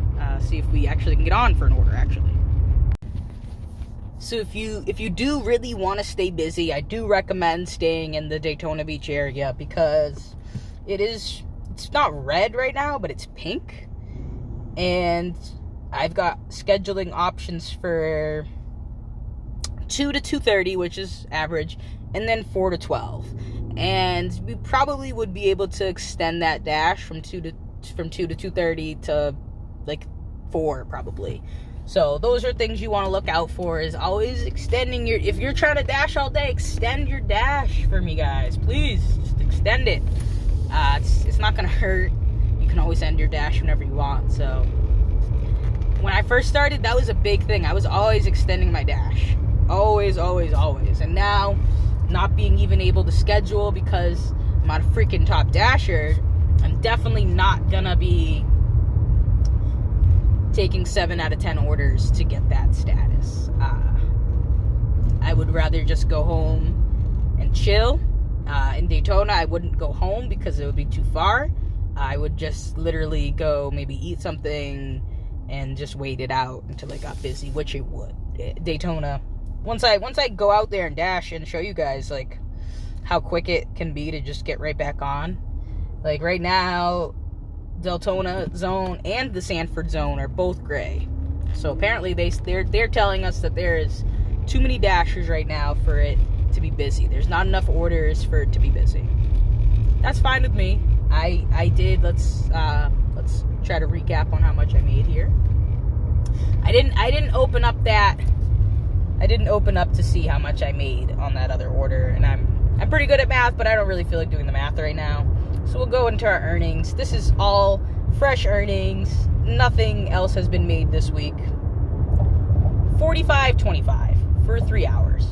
See if we actually can get on for an order, actually. So if you do really want to stay busy, I do recommend staying in the Daytona Beach area, because it's not red right now, but it's pink. And I've got scheduling options for 2 to 2:30, which is average, and then 4 to 12. And we probably would be able to extend that dash from 2 to 2:30 to like 4 probably. So those are things you want to look out for, is always extending if you're trying to dash all day, extend your dash for me, guys. Please, just extend it. It's not going to hurt. You can always end your dash whenever you want. So when I first started, that was a big thing. I was always extending my dash. Always, always, always. And now, not being even able to schedule because I'm not a freaking top dasher, I'm definitely not gonna be taking 7 out of 10 orders to get that status. I would rather just go home and chill. In Daytona, I wouldn't go home because it would be too far. I would just literally go maybe eat something and just wait it out until I got busy, which it would. Daytona, once I go out there and dash and show you guys like how quick it can be to just get right back on. Like right now, Deltona zone and the Sanford zone are both gray. So apparently they're telling us that there is too many dashers right now for it to be busy. There's not enough orders for it to be busy. That's fine with me. I did. Let's try to recap on how much I made here. I didn't open up to see how much I made on that other order, and I'm pretty good at math, but I don't really feel like doing the math right now. So we'll go into our earnings. This is all fresh earnings. Nothing else has been made this week. $45.25 for 3 hours.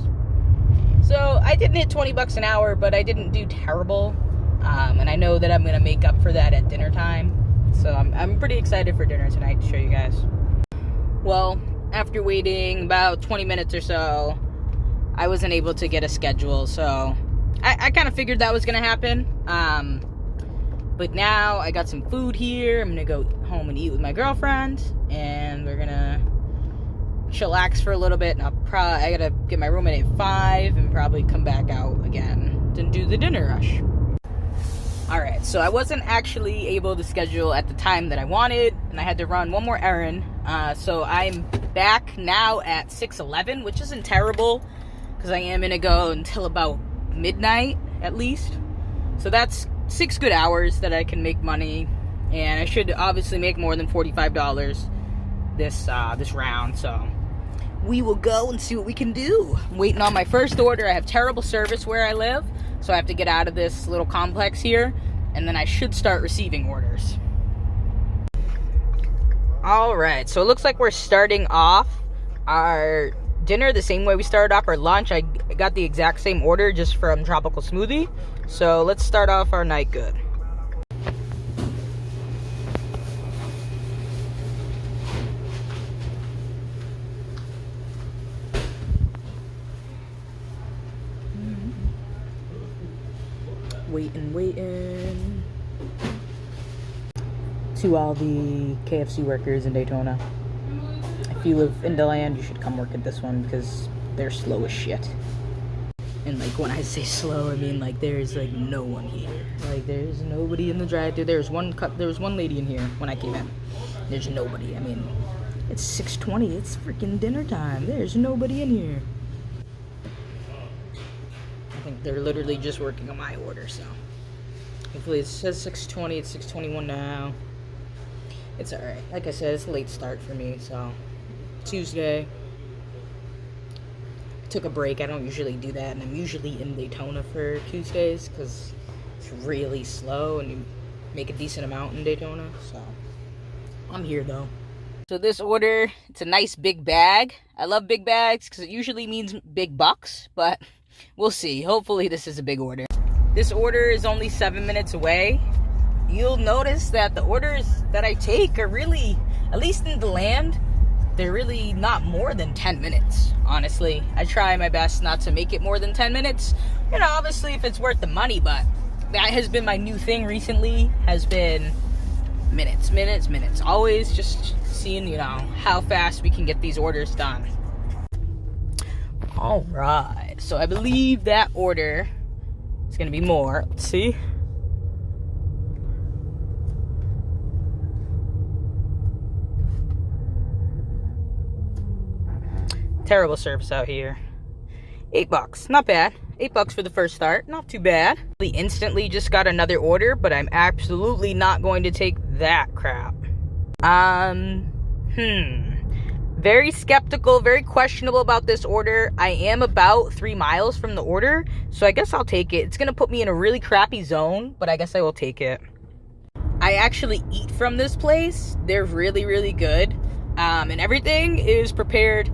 So I didn't hit $20 an hour, but I didn't do terrible. And I know that I'm gonna make up for that at dinner time. So I'm pretty excited for dinner tonight to show you guys. Well, after waiting about 20 minutes or so, I wasn't able to get a schedule. So I kind of figured that was gonna happen. But now I got some food here. I'm gonna go home and eat with my girlfriend, and we're gonna chillax for a little bit. And I gotta get my room at 5 and probably come back out again to do the dinner rush. Alright, so I wasn't actually able to schedule at the time that I wanted. and I had to run one more errand. So I'm back now at 6:11, which isn't terrible because I am gonna go until about midnight at least. So that's 6 good hours that I can make money, and I should obviously make more than $45 this round. So we will go and see what we can do. I'm waiting on my first order. I have terrible service where I live, so I have to get out of this little complex here, and then I should start receiving orders. Alright, so it looks like we're starting off our dinner the same way we started off our lunch. I got the exact same order just from Tropical Smoothie. So let's start off our night good. Waiting. To all the KFC workers in Daytona. If you live in Deland, you should come work at this one because they're slow as shit. And like when I say slow, I mean like there's like no one here. Like there's nobody in the drive-thru. There was one lady in here when I came in. There's nobody. I mean, it's 6:20. It's freaking dinner time. There's nobody in here. I think they're literally just working on my order, so hopefully it says 6:20. It's 6:21 now. It's alright. Like I said, it's a late start for me, so Tuesday. Took a break. I don't usually do that, and I'm usually in Daytona for Tuesdays because it's really slow and you make a decent amount in Daytona, so I'm here though. So this order, it's a nice big bag. I love big bags because it usually means big bucks, but we'll see. Hopefully this is a big order. This order is only 7 minutes away. You'll notice that the orders that I take are really, at least in Deland, they're really not more than 10 minutes, honestly. I try my best not to make it more than 10 minutes. You know, obviously if it's worth the money, but that has been my new thing recently, has been minutes. Always just seeing, you know, how fast we can get these orders done. Alright, so I believe that order is going to be more. Let's see. Terrible service out here. $8, not bad. $8 for the first start, not too bad. We instantly just got another order, but I'm absolutely not going to take that crap. Very skeptical, very questionable about this order. I am about 3 miles from the order, so I guess I'll take it. It's gonna put me in a really crappy zone, but I guess I will take it. I actually eat from this place. They're really, really good. And everything is prepared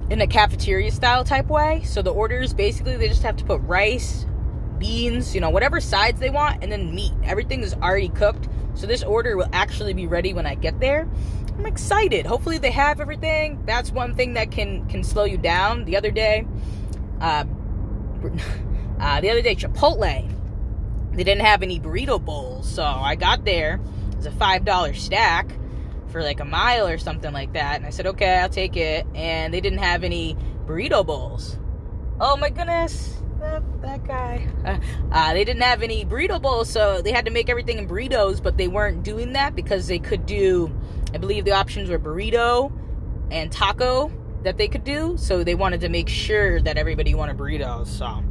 in a cafeteria style type way. So the orders, basically they just have to put rice, beans, you know, whatever sides they want, and then meat. Everything is already cooked. So this order will actually be ready when I get there. I'm excited. Hopefully they have everything. That's one thing that can slow you down. The other day, Chipotle, they didn't have any burrito bowls. So I got there. It was a $5 stack for like a mile or something like that, and I said okay, I'll take it, and they didn't have any burrito bowls. Oh my goodness, that guy. They didn't have any burrito bowls, so they had to make everything in burritos, but they weren't doing that because they could do, I believe the options were burrito and taco that they could do, so they wanted to make sure that everybody wanted burritos. So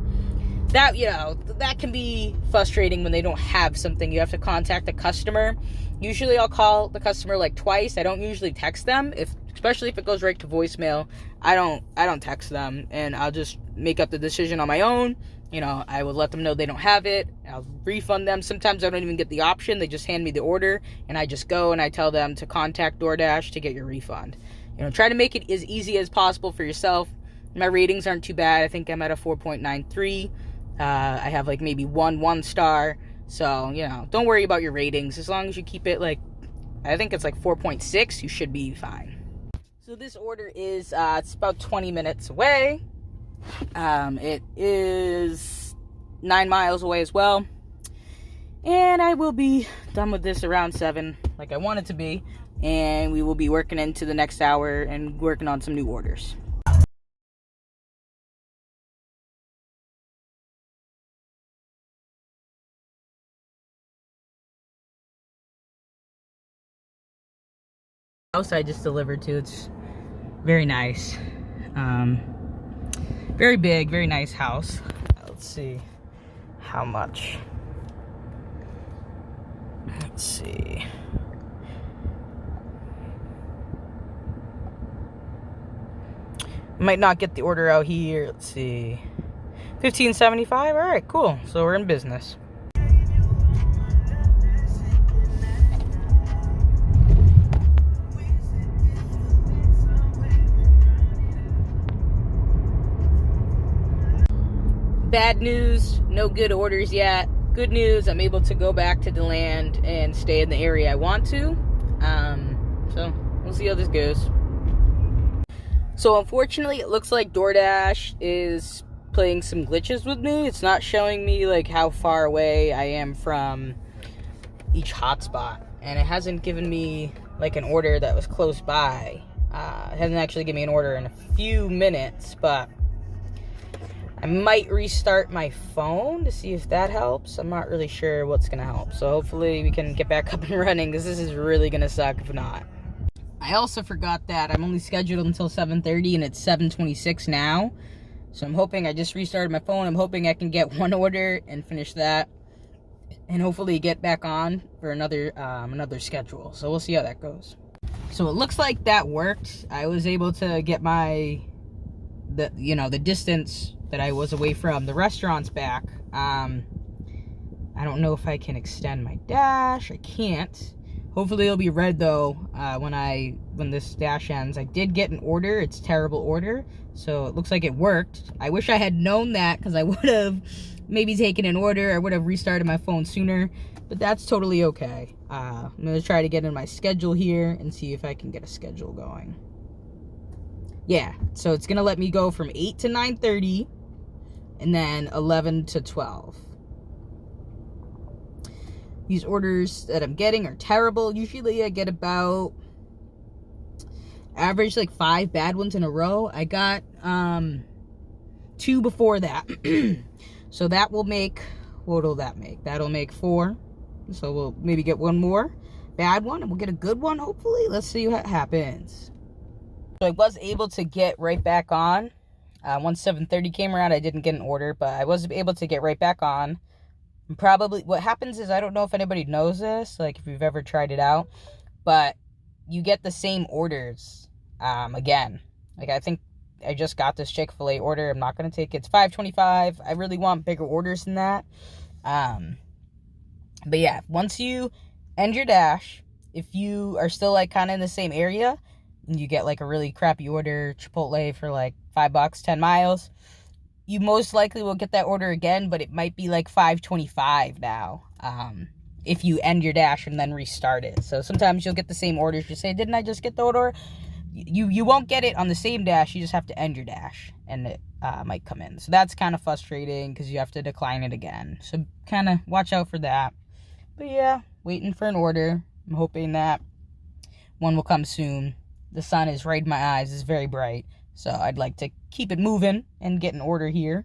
that, you know, that can be frustrating when they don't have something. You have to contact the customer. Usually I'll call the customer like twice. I don't usually text them, especially if it goes right to voicemail. I don't text them, and I'll just make up the decision on my own. You know, I would let them know they don't have it. I'll refund them. Sometimes I don't even get the option. They just hand me the order, and I just go and I tell them to contact DoorDash to get your refund. You know, try to make it as easy as possible for yourself. My ratings aren't too bad. I think I'm at a 4.93. I have like maybe one star. So, you know, don't worry about your ratings. As long as you keep it like, I think it's like 4.6, you should be fine. So this order is, it's about 20 minutes away. It is 9 miles away as well. And I will be done with this around 7, like I want it to be. And we will be working into the next hour and working on some new orders. House I just delivered to. It's very nice. Very big, very nice house. Let's see how much. Let's see. Might not get the order out here. Let's see. $15.75. All right, cool. So we're in business. Bad news, no good orders yet. Good news, I'm able to go back to Deland and stay in the area I want to. So we'll see how this goes. So unfortunately, it looks like DoorDash is playing some glitches with me. It's not showing me like how far away I am from each hotspot, and it hasn't given me like an order that was close by. It hasn't actually given me an order in a few minutes, but I might restart my phone to see if that helps. I'm not really sure what's gonna help, so hopefully we can get back up and running, because this is really gonna suck if not. I also forgot that I'm only scheduled until 7:30 and it's 7:26 now. So I'm hoping, I just restarted my phone. I'm hoping I can get one order and finish that, and hopefully get back on for another schedule. So we'll see how that goes. So it looks like that worked. I was able to get the distance that I was away from the restaurants back. I don't know if I can extend my dash. I can't. Hopefully it'll be red though when this dash ends. I did get an order. It's a terrible order, so it looks like it worked. I wish I had known that, because I would have maybe taken an order. I would have restarted my phone sooner, but that's totally okay. I'm gonna try to get in my schedule here and see if I can get a schedule going. Yeah, so it's gonna let me go from 8 to 9:30 and then 11 to 12. These orders that I'm getting are terrible. Usually I get about average like 5 bad ones in a row. I got 2 before that. So that will make, what will that make? That'll make 4. So we'll maybe get one more bad one and we'll get a good one hopefully. Let's see what happens. So I was able to get right back on. Once 7:30 came around, I didn't get an order, but I was able to get right back on. Probably what happens is, I don't know if anybody knows this, like if you've ever tried it out, but you get the same orders again. Like I think I just got this Chick-fil-A order. I'm not going to take it. It's $5.25. I really want bigger orders than that. But yeah, once you end your dash, if you are still like kind of in the same area and you get like a really crappy order, Chipotle for like $5, 10 miles, you most likely will get that order again, but it might be like $5.25 now, if you end your dash and then restart it. So sometimes you'll get the same orders. You say, didn't I just get the order? You won't get it on the same dash. You just have to end your dash, and it might come in. So that's kind of frustrating, because you have to decline it again. So kind of watch out for that. But yeah, waiting for an order. I'm hoping that one will come soon. The sun is right in my eyes. It's very bright. So I'd like to keep it moving and get an order here.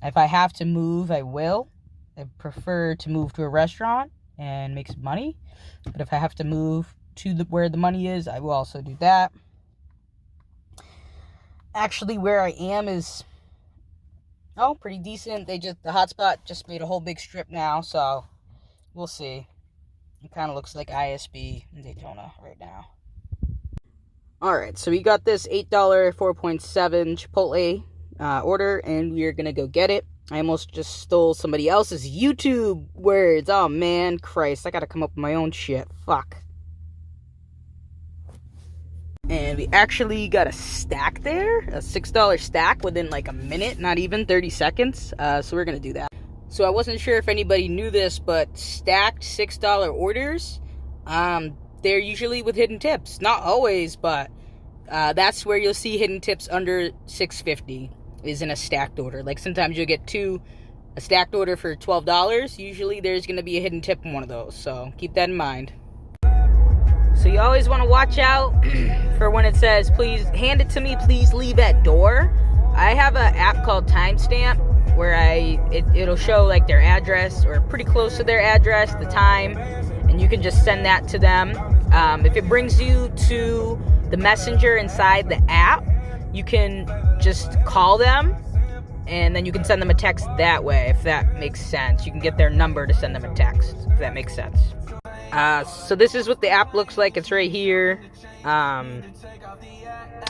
If I have to move, I will. I prefer to move to a restaurant and make some money. But if I have to move to where the money is, I will also do that. Actually, where I am is, pretty decent. The hotspot just made a whole big strip now, so we'll see. It kind of looks like ISB in Daytona right now. Alright, so we got this $8 4.7 Chipotle order, and we're gonna go get it. I almost just stole somebody else's YouTube words. Oh man, Christ, I gotta come up with my own shit. Fuck. And we actually got a stack there, a $6 stack within like a minute, not even 30 seconds. So we're gonna do that. So I wasn't sure if anybody knew this, but stacked $6 orders, they're usually with hidden tips. Not always, but that's where you'll see hidden tips under $6.50 is in a stacked order. Like sometimes you'll get a stacked order for $12. Usually there's going to be a hidden tip in one of those. So keep that in mind. So you always want to watch out for when it says, please hand it to me, please leave at door. I have an app called Timestamp where it'll show like their address or pretty close to their address, the time, and you can just send that to them. If it brings you to the messenger inside the app, you can just call them, and then you can send them a text that way, if that makes sense. You can get their number to send them a text, if that makes sense. So this is what the app looks like. It's right here.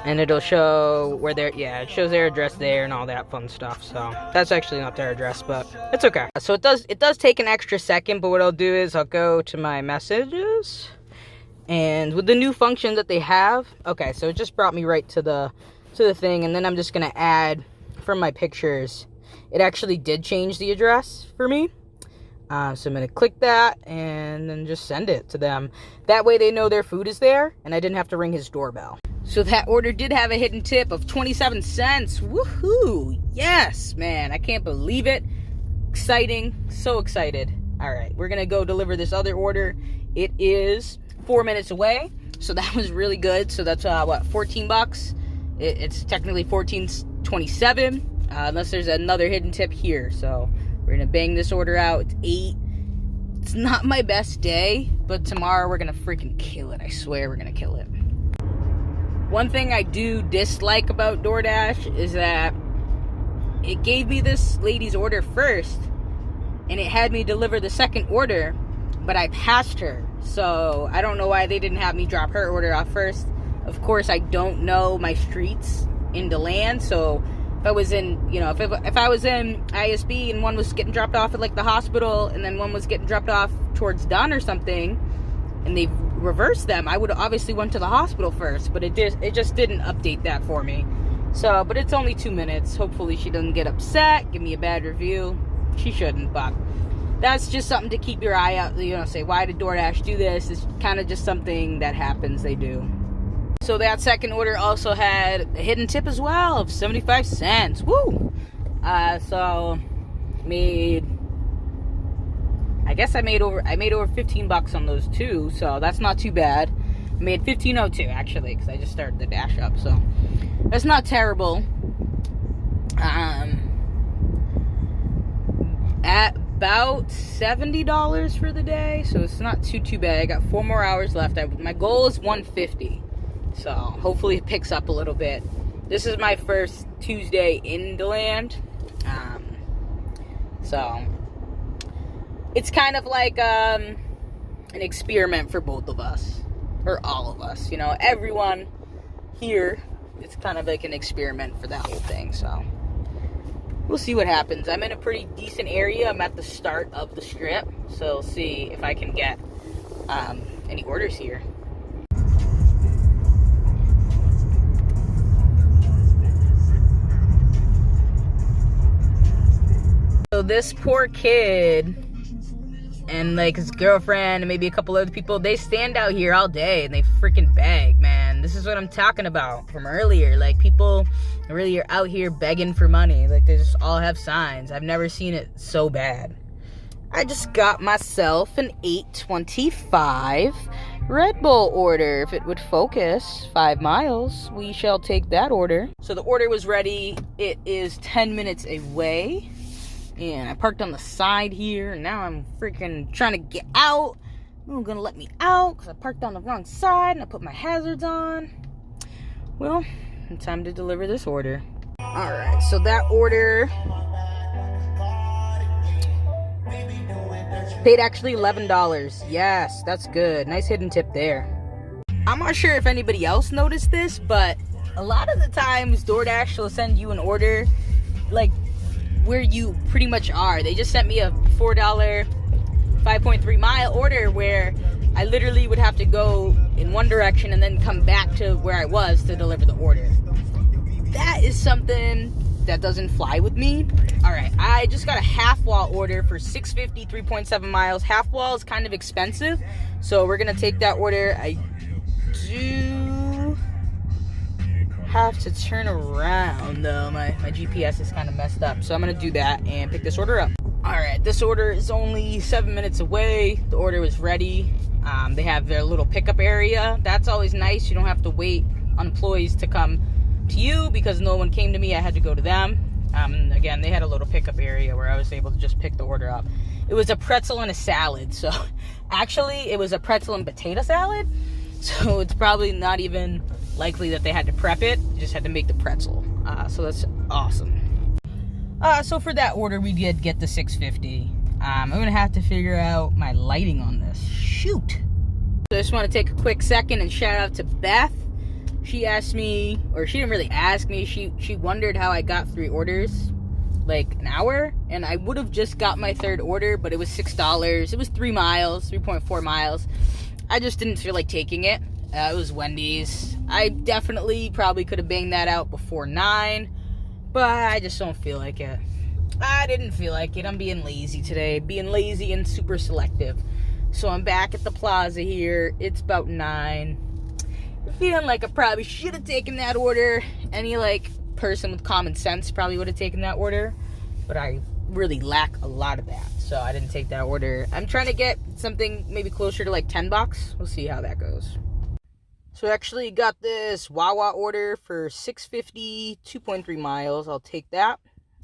And it'll show where they're, it shows their address there and all that fun stuff. So that's actually not their address, but it's okay. So it does take an extra second, but what I'll do is I'll go to my messages, and with the new functions that they have, okay, so it just brought me right to the thing, and then I'm just gonna add from my pictures. It actually did change the address for me. So I'm gonna click that and then just send it to them. That way they know their food is there, and I didn't have to ring his doorbell. So that order did have a hidden tip of 27 cents. Woohoo! Yes, man, I can't believe it. Exciting, so excited. All right, we're gonna go deliver this other order. It is 4 minutes away, so that was really good. So that's what, 14 bucks. It's technically 14.27, unless there's another hidden tip here. So we're gonna bang this order out. It's 8. It's not my best day, but tomorrow we're gonna freaking kill it. I swear we're gonna kill it. One thing I do dislike about DoorDash is that it gave me this lady's order first, and it had me deliver the second order, but I passed her. So I don't know why they didn't have me drop her order off first. Of course, I don't know my streets in Deland, so if I was in, if I was in ISB and one was getting dropped off at like the hospital, and then one was getting dropped off towards Dunn or something, and they reversed them, I would have obviously went to the hospital first, but it just didn't update that for me. So, but it's only 2 minutes. Hopefully she doesn't get upset, give me a bad review. She shouldn't, but that's just something to keep your eye out, say, why did DoorDash do this? It's kind of just something that happens, they do. So that second order also had a hidden tip as well of 75 cents. Woo! So I made over 15 bucks on those two, so that's not too bad. I made 15.02 actually, because I just started the dash up, so that's not terrible. At about $70 for the day, so it's not too bad. I got 4 more hours left. My goal is 150, so hopefully it picks up a little bit. This is my first Tuesday in Deland, so it's kind of like an experiment for both of us, or all of us, everyone here. It's kind of like an experiment for that whole thing, so we'll see what happens. I'm in a pretty decent area. I'm at the start of the strip, so we'll see if I can get any orders here. So this poor kid and like his girlfriend and maybe a couple other people, they stand out here all day and they freaking beg, man. This is what I'm talking about from earlier. Like, people really are out here begging for money. Like, they just all have signs. I've never seen it so bad. I just got myself an 8.25 Red Bull order. If it would focus, 5 miles, we shall take that order. So the order was ready. It is 10 minutes away. And I parked on the side here, and now I'm freaking trying to get out. No one's gonna let me out because I parked on the wrong side and I put my hazards on. Well, it's time to deliver this order. Alright, so that order paid actually $11. Yes, that's good. Nice hidden tip there. I'm not sure if anybody else noticed this, but a lot of the times DoorDash will send you an order like where you pretty much are. They just sent me a $4 5.3 mile order where I literally would have to go in one direction and then come back to where I was to deliver the order. That is something that doesn't fly with me. Alright, I just got a half wall order for $6.50, 3.7 miles. Half wall is kind of expensive, so we're gonna take that order. I do have to turn around though. My GPS is kind of messed up, so I'm gonna do that and pick this order up. Alright, this order is only 7 minutes away. The order was ready. They have their little pickup area. That's always nice. You don't have to wait on employees to come to you because no one came to me. I had to go to them. Again, they had a little pickup area where I was able to just pick the order up. It was a pretzel and a salad. So actually it was a pretzel and potato salad. So it's probably not even likely that they had to prep it. They just had to make the pretzel. So that's awesome. So for that order, we did get the $6.50. I'm going to have to figure out my lighting on this. Shoot. So I just want to take a quick second and shout out to Beth. She asked me, or she didn't really ask me, she wondered how I got 3 orders, like an hour, and I would have just got my 3rd order, but it was $6. It was 3 miles, 3.4 miles. I just didn't feel like taking it. It was Wendy's. I definitely probably could have banged that out before 9, but I just don't feel like it. I didn't feel like it. I'm being lazy today, being lazy and super selective. So I'm back at the plaza here. It's about 9. Feeling like I probably should have taken that order. Any like person with common sense probably would have taken that order, but I really lack a lot of that, so I didn't take that order. I'm trying to get something maybe closer to like $10. We'll see how that goes. So I actually got this Wawa order for $6.50, 2.3 miles. I'll take that.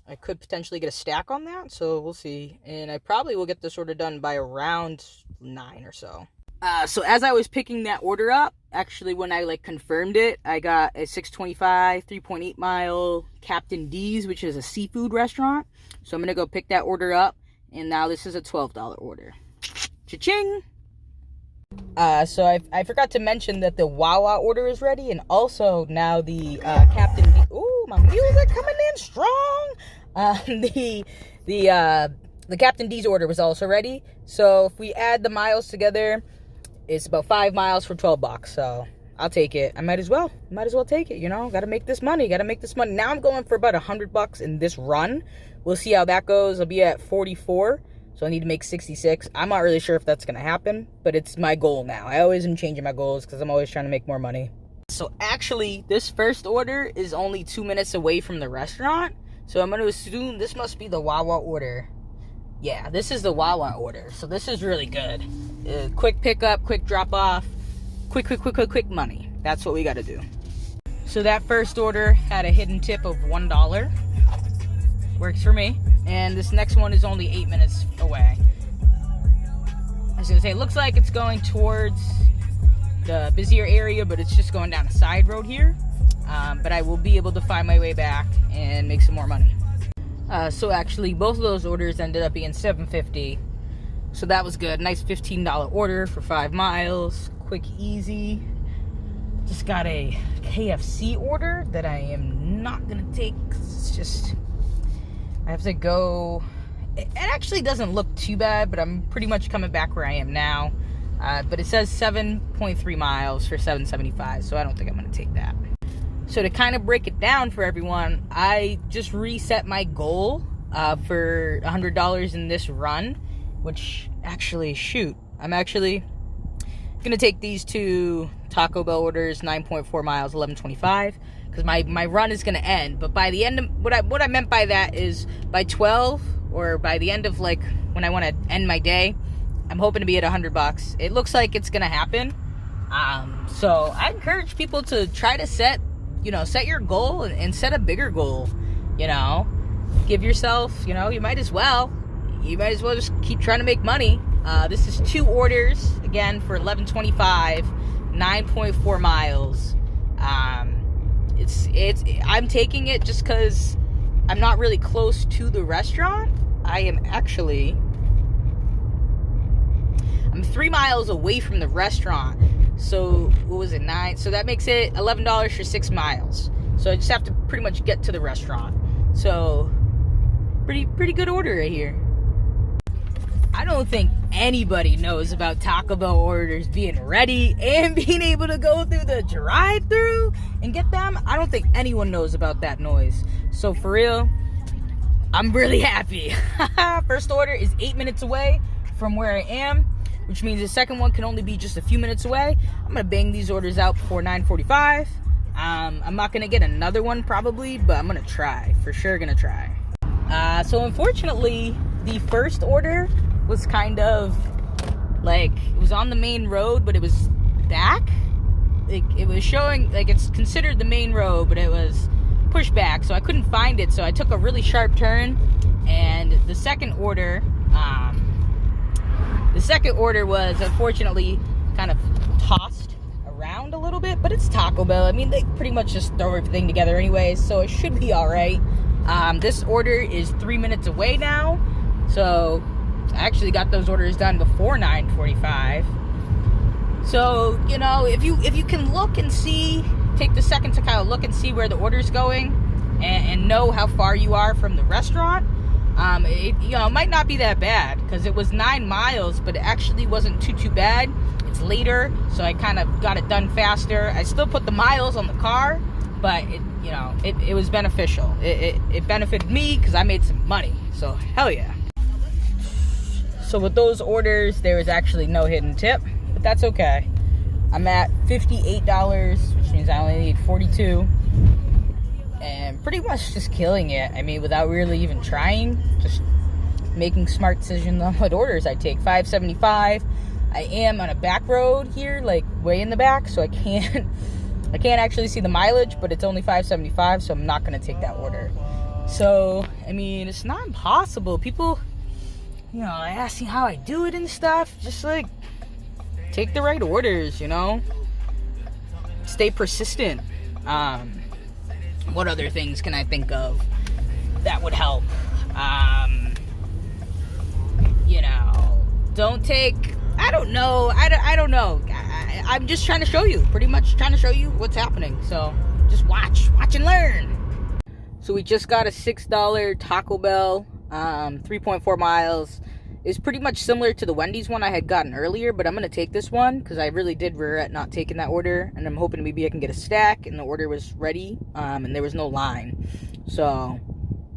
I could potentially get a stack on that, so we'll see. And I probably will get this order done by around 9 or so. So as I was picking that order up, actually when I like confirmed it, I got a $6.25, 3.8 mile Captain D's, which is a seafood restaurant. So I'm going to go pick that order up, and now this is a $12 order. Cha-ching! So I forgot to mention that the Wawa order is ready, and also now the Captain D. Ooh, my music coming in strong! The Captain D's order was also ready. So if we add the miles together, it's about 5 miles for $12, so I'll take it. I might as well take it, you know. Gotta make this money. Now I'm going for about $100 in this run. We'll see how that goes. I'll be at 44, so I need to make 66. I'm not really sure if that's gonna happen, but it's my goal now. I always am changing my goals because I'm always trying to make more money. So actually, this first order is only 2 minutes away from the restaurant, so I'm gonna assume this must be the Wawa order. Yeah, this is the Wawa order, so this is really good. Quick pickup, quick drop off, quick money. That's what we gotta do. So that first order had a hidden tip of $1. Works for me. And this next one is only 8 minutes away. I was gonna say, it looks like it's going towards the busier area, but it's just going down a side road here. But I will be able to find my way back and make some more money. So actually, both of those orders ended up being $7.50. So that was good. Nice $15 order for 5 miles. Quick, easy. Just got a KFC order that I am not going to take because it's just... I have to go... It actually doesn't look too bad, but I'm pretty much coming back where I am now. But it says 7.3 miles for $7.75, so I don't think I'm going to take that. So to kind of break it down for everyone, I just reset my goal for $100 in this run, which actually, shoot, I'm actually going to take these 2 Taco Bell orders, 9.4 miles, 11.25, because my run is going to end. But by the end of, what I meant by that is by 12, or by the end of like when I want to end my day, I'm hoping to be at $100. It looks like it's going to happen. So I encourage people to try to set your goal and set a bigger goal, give yourself, you might as well just keep trying to make money. This is 2 orders, again, for $11.25, 9.4 miles. I'm taking it just because I'm not really close to the restaurant. I'm 3 miles away from the restaurant. So, what was it, 9? So that makes it $11 for 6 miles. So I just have to pretty much get to the restaurant. So, pretty good order right here. I don't think anybody knows about Taco Bell orders being ready and being able to go through the drive-thru and get them. I don't think anyone knows about that noise. So for real, I'm really happy. First order is 8 minutes away from where I am, which means the second one can only be just a few minutes away. I'm gonna bang these orders out before 9:45. I'm not gonna get another one probably, but I'm gonna try. For sure gonna try. So unfortunately, the first order was kind of like, it was on the main road, but it was back. It was showing, like, it's considered the main road, but it was pushed back, so I couldn't find it. So I took a really sharp turn, and the second order was unfortunately kind of tossed bit, but it's Taco Bell. I mean, they pretty much just throw everything together anyways, so it should be all right. This order is 3 minutes away now, so I actually got those orders done before 9:45. So, you know, if you can look and see, take the second to kind of look and see where the order's going and know how far you are from the restaurant, it might not be that bad, because it was 9 miles, but it actually wasn't too bad. It's later, so I kind of got it done faster. I still put the miles on the car, but it was beneficial. It benefited me because I made some money, so hell yeah. So with those orders, there was actually no hidden tip, but that's okay. I'm at $58, which means I only need 42, and pretty much just killing it. I mean, without really even trying, just making smart decisions on what orders I take. $5.75. I am on a back road here, like way in the back, so I can't actually see the mileage, but it's only $5.75, so I'm not gonna take that order. So, I mean, it's not impossible. People, I ask me how I do it and stuff. Just like, take the right orders, Stay persistent. What other things can I think of that would help? Don't take, I don't know. I don't know. I'm just trying to show you, pretty much trying to show you what's happening. So just watch and learn. So we just got a $6 Taco Bell, 3.4 miles. It's pretty much similar to the Wendy's one I had gotten earlier, but I'm going to take this one because I really did regret not taking that order, and I'm hoping maybe I can get a stack, and the order was ready, and there was no line. So,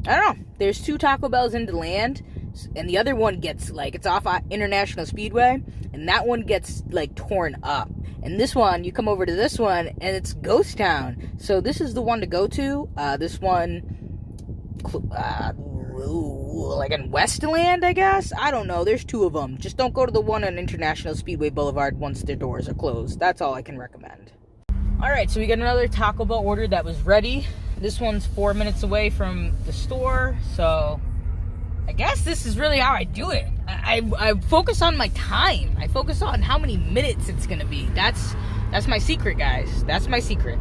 I don't know. There's 2 Taco Bells in Deland, and the other one gets, it's off International Speedway, and that one gets, torn up. And this one, you come over to this one, and it's Ghost Town. So this is the one to go to. This one, in West Deland, I guess? I don't know. There's 2 of them. Just don't go to the one on International Speedway Boulevard once their doors are closed. That's all I can recommend. Alright, so we got another Taco Bell order that was ready. This one's 4 minutes away from the store, so I guess this is really how I do it. I focus on my time. I focus on how many minutes it's gonna be. That's my secret, guys. That's my secret.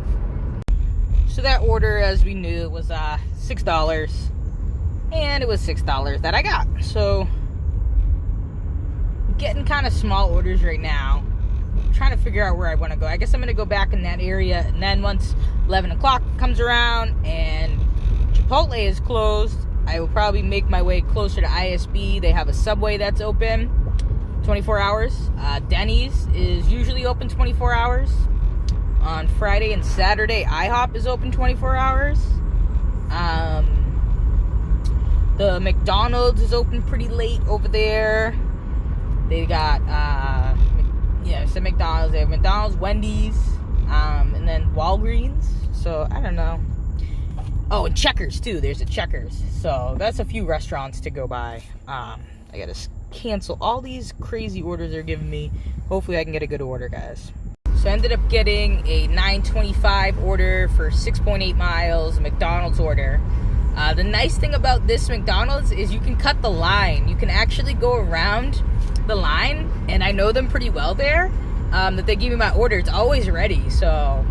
So that order, as we knew, was $6. And it was $6 that I got. So, getting kind of small orders right now. I'm trying to figure out where I want to go. I guess I'm going to go back in that area. And then once 11 o'clock comes around and Chipotle is closed, I will probably make my way closer to ISB. They have a Subway that's open 24 hours. Denny's is usually open 24 hours. On Friday and Saturday, IHOP is open 24 hours. The McDonald's is open pretty late over there. They got, it's the McDonald's. They have McDonald's, Wendy's, and then Walgreens. So, I don't know. Oh, and Checkers, too. There's a Checkers. So, that's a few restaurants to go by. I gotta cancel all these crazy orders they're giving me. Hopefully, I can get a good order, guys. So, I ended up getting a 9:25 order for 6.8 miles, McDonald's order. The nice thing about this McDonald's is you can cut the line. You can actually go around the line, and I know them pretty well there, that they give me my order. It's always ready, so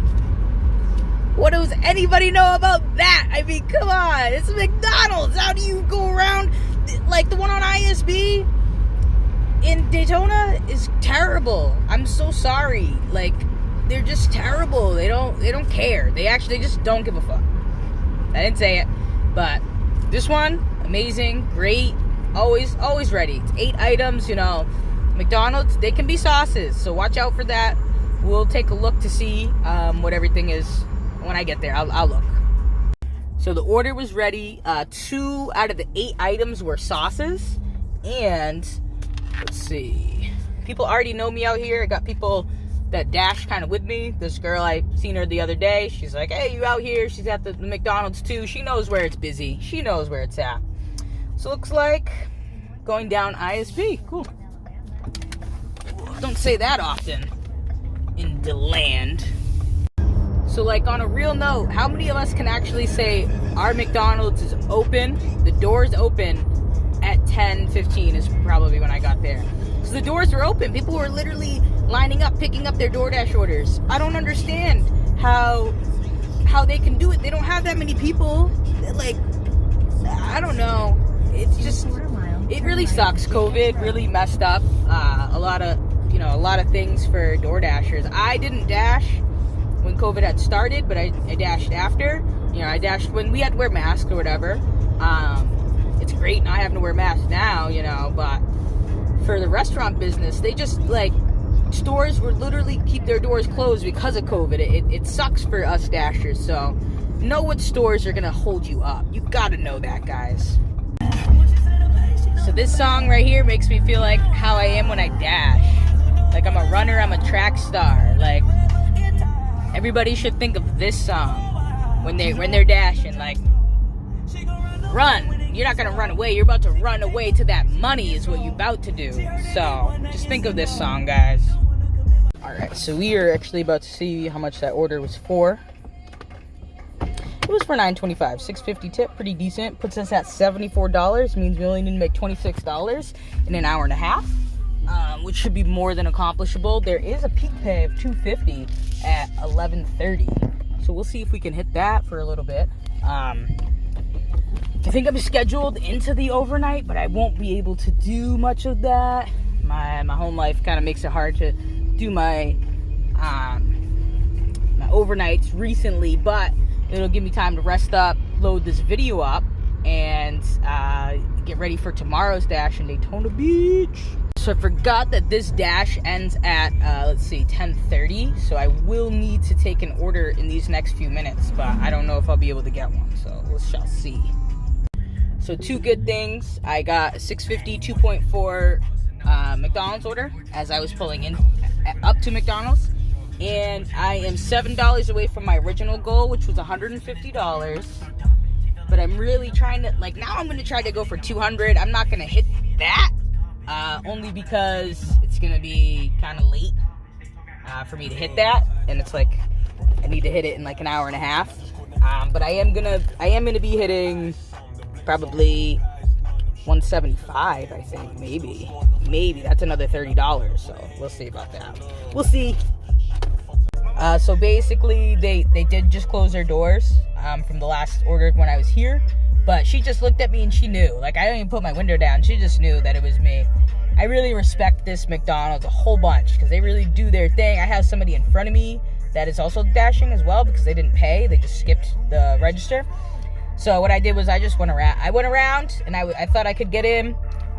what does anybody know about that? I mean, come on, it's McDonald's. How do you go around? Like, the one on ISB in Daytona is terrible. I'm so sorry. Like, they're just terrible. They don't care. They just don't give a fuck. I didn't say it. But this one, amazing, great, always ready. It's 8 items, McDonald's, they can be sauces, so watch out for that. We'll take a look to see what everything is when I get there. I'll look. So the order was ready. 2 out of the 8 items were sauces. And, let's see. People already know me out here. I got people that dash kind of with me. This girl, I seen her the other day. She's like, hey, you out here? She's at the McDonald's too. She knows where it's busy. She knows where it's at. So looks like going down ISB. Cool. Don't say that often in Deland. So, on a real note, how many of us can actually say our McDonald's is open? The door's open at 10:15 is probably when I got there. So the doors were open. People were literally lining up, picking up their DoorDash orders. I don't understand how they can do it. They don't have that many people. Like, I don't know. It's just, it really sucks. COVID really messed up a lot of things for DoorDashers. I didn't dash when COVID had started, but I dashed after. I dashed when we had to wear masks or whatever. It's great not having to wear masks now, but for the restaurant business, they just, like, stores would literally keep their doors closed because of COVID. It sucks for us dashers, so know what stores are going to hold you up. You got to know that, guys. So this song right here makes me feel like how I am when I dash. Like, I'm a runner, I'm a track star. Like, everybody should think of this song when they're dashing. Like, run. You're not gonna run away. You're about to run away to that money is what you're about to do. So just think of this song, guys. All right, so we are actually about to see how much that order was for. It was for $9.25, $6.50 tip, pretty decent. Puts us at $74. Means we only need to make $26 in an hour and a half, which should be more than accomplishable. There is a peak pay of $2.50 at 11:30, so we'll see if we can hit that for a little bit. I think I'm scheduled into the overnight, but I won't be able to do much of that. My home life kind of makes it hard to do my overnights recently, but it'll give me time to rest up, load this video up, and get ready for tomorrow's dash in Daytona Beach. So I forgot that this dash ends at, 10:30, so I will need to take an order in these next few minutes, but I don't know if I'll be able to get one, so we shall see. So two good things. I got a $6.50 2.4 McDonald's order as I was pulling in up to McDonald's, and I am $7 away from my original goal, which was $150. But I'm really trying to, like, now I'm going to try to go for 200. I'm not going to hit that, only because it's going to be kind of late for me to hit that, and it's like I need to hit it in like an hour and a half. But I am gonna be hitting probably 175, I think. Maybe that's another $30, so we'll see about that. We'll see. So basically they did just close their doors from the last order when I was here, but she just looked at me and she knew. Like, I didn't even put my window down. She just knew that it was me. I really respect this McDonald's a whole bunch because they really do their thing. I have somebody in front of me that is also dashing as well because they didn't pay. They just skipped the register. So what I did was I just went around. I went around and I thought I could get in,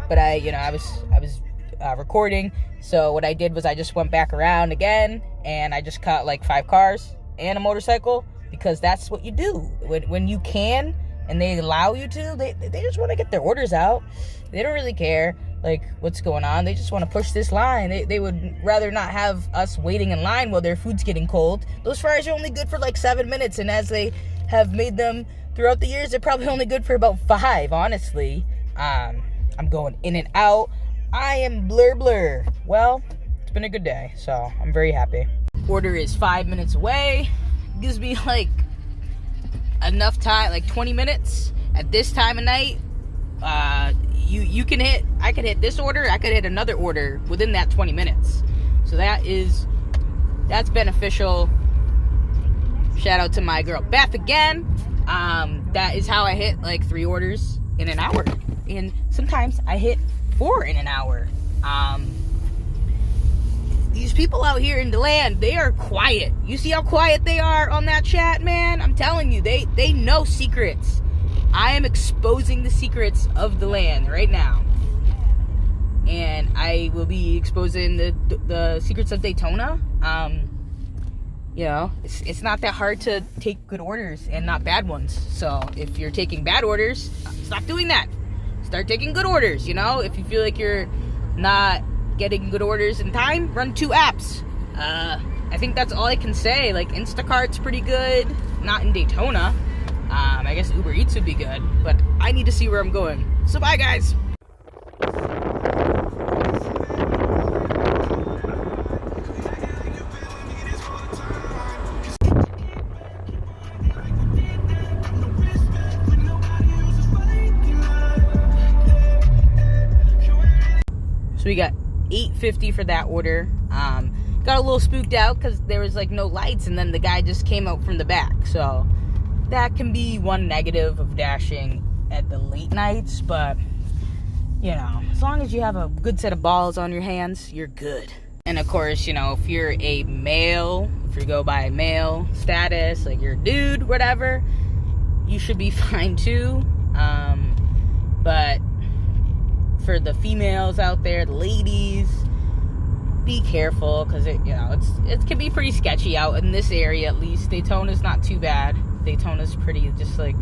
but I was recording. So what I did was I just went back around again and I just caught like 5 cars and a motorcycle, because that's what you do when you can and they allow you to. They just want to get their orders out. They don't really care like what's going on. They just want to push this line. They would rather not have us waiting in line while their food's getting cold. Those fries are only good for like 7 minutes, and as they have made them throughout the years, they're probably only good for about 5, honestly. I'm going in and out. I am blur. Well, it's been a good day, so I'm very happy. Order is 5 minutes away. Gives me like enough time, like 20 minutes at this time of night. I could hit this order, I could hit another order within that 20 minutes. So that's beneficial. Shout out to my girl Beth again. That is how I hit like 3 orders in an hour. And sometimes I hit 4 in an hour. These people out here in Deland, they are quiet. You see how quiet they are on that chat, man? I'm telling you, they know secrets. I am exposing the secrets of Deland right now. And I will be exposing the secrets of Daytona. You know, it's not that hard to take good orders and not bad ones. So if you're taking bad orders, stop doing that. Start taking good orders, you know? If you feel like you're not getting good orders in time, run 2 apps. I think that's all I can say. Like, Instacart's pretty good. Not in Daytona. I guess Uber Eats would be good, but I need to see where I'm going. So bye, guys. So we got $8.50 for that order. got a little spooked out because there was like no lights, and then the guy just came out from the back. So that can be one negative of dashing at the late nights, but you know, as long as you have a good set of balls on your hands, you're good. And of course, you know, if you're a male, if you go by male status, like you're a dude, whatever, you should be fine too. But for the females out there, the ladies, be careful, because it can be pretty sketchy out in this area. At least Daytona's not too bad. Daytona's pretty just like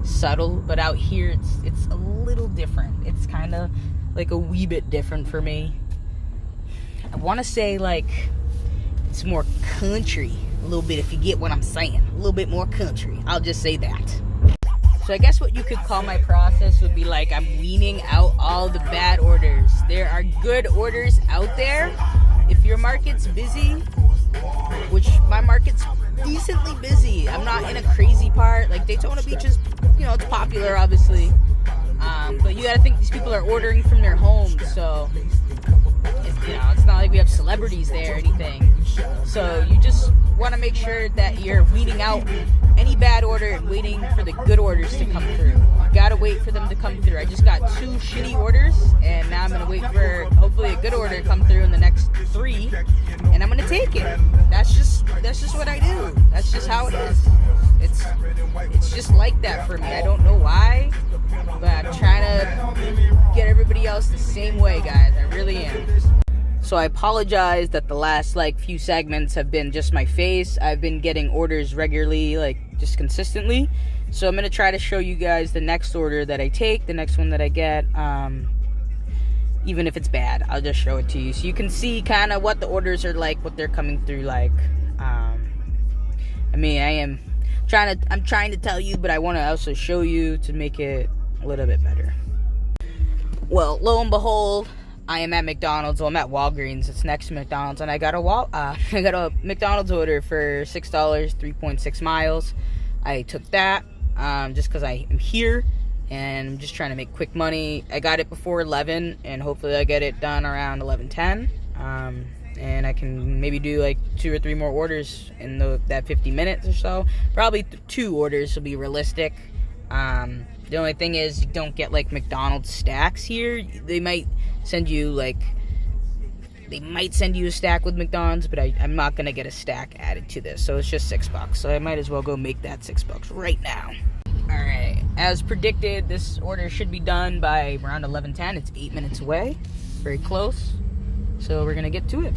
subtle, but out here it's a little different. It's kind of like a wee bit different for me. I want to say like it's more country a little bit, if you get what I'm saying. A little bit more country, I'll just say that. So I guess what you could call my process would be like I'm weaning out all the bad orders. There are good orders out there. If your market's busy, which my market's decently busy, I'm not in a crazy part. Like Daytona Beach is, you know, it's popular obviously, but you gotta think these people are ordering from their homes, so it's not like we have celebrities there or anything. So you just want to make sure that you're weeding out any bad order and waiting for the good orders to come through. You gotta wait for them to come through. I just got 2 shitty orders, and now I'm gonna wait for hopefully a good order to come through in the next 3, and I'm gonna take it. That's just what I do. That's just how it is. It's just like that for me. I don't know why, but I'm trying to get everybody else the same way, guys. I really am. So I apologize that the last like few segments have been just my face. I've been getting orders regularly, like just consistently. So I'm going to try to show you guys the next order that I take, the next one that I get. Even if it's bad, I'll just show it to you. So you can see kind of what the orders are like, what they're coming through like. I mean, I'm trying to tell you, but I want to also show you to make it a little bit better. Well, lo and behold, I am at McDonald's. Well, I'm at Walgreens. It's next to McDonald's, and I got a McDonald's order for $6, 3.6 miles. I took that just because I am here and I'm just trying to make quick money. I got it before 11, and hopefully I get it done around 11:10. And I can maybe do like 2 or 3 more orders in that 50 minutes or so. Probably 2 orders will be realistic. The only thing is you don't get like McDonald's stacks here. They might send you a stack with McDonald's, but I'm not gonna get a stack added to this, so it's just $6. So I might as well go make that $6 right now. All right, as predicted, this order should be done by around 11:10. It's 8 minutes away, very close. So we're gonna get to it.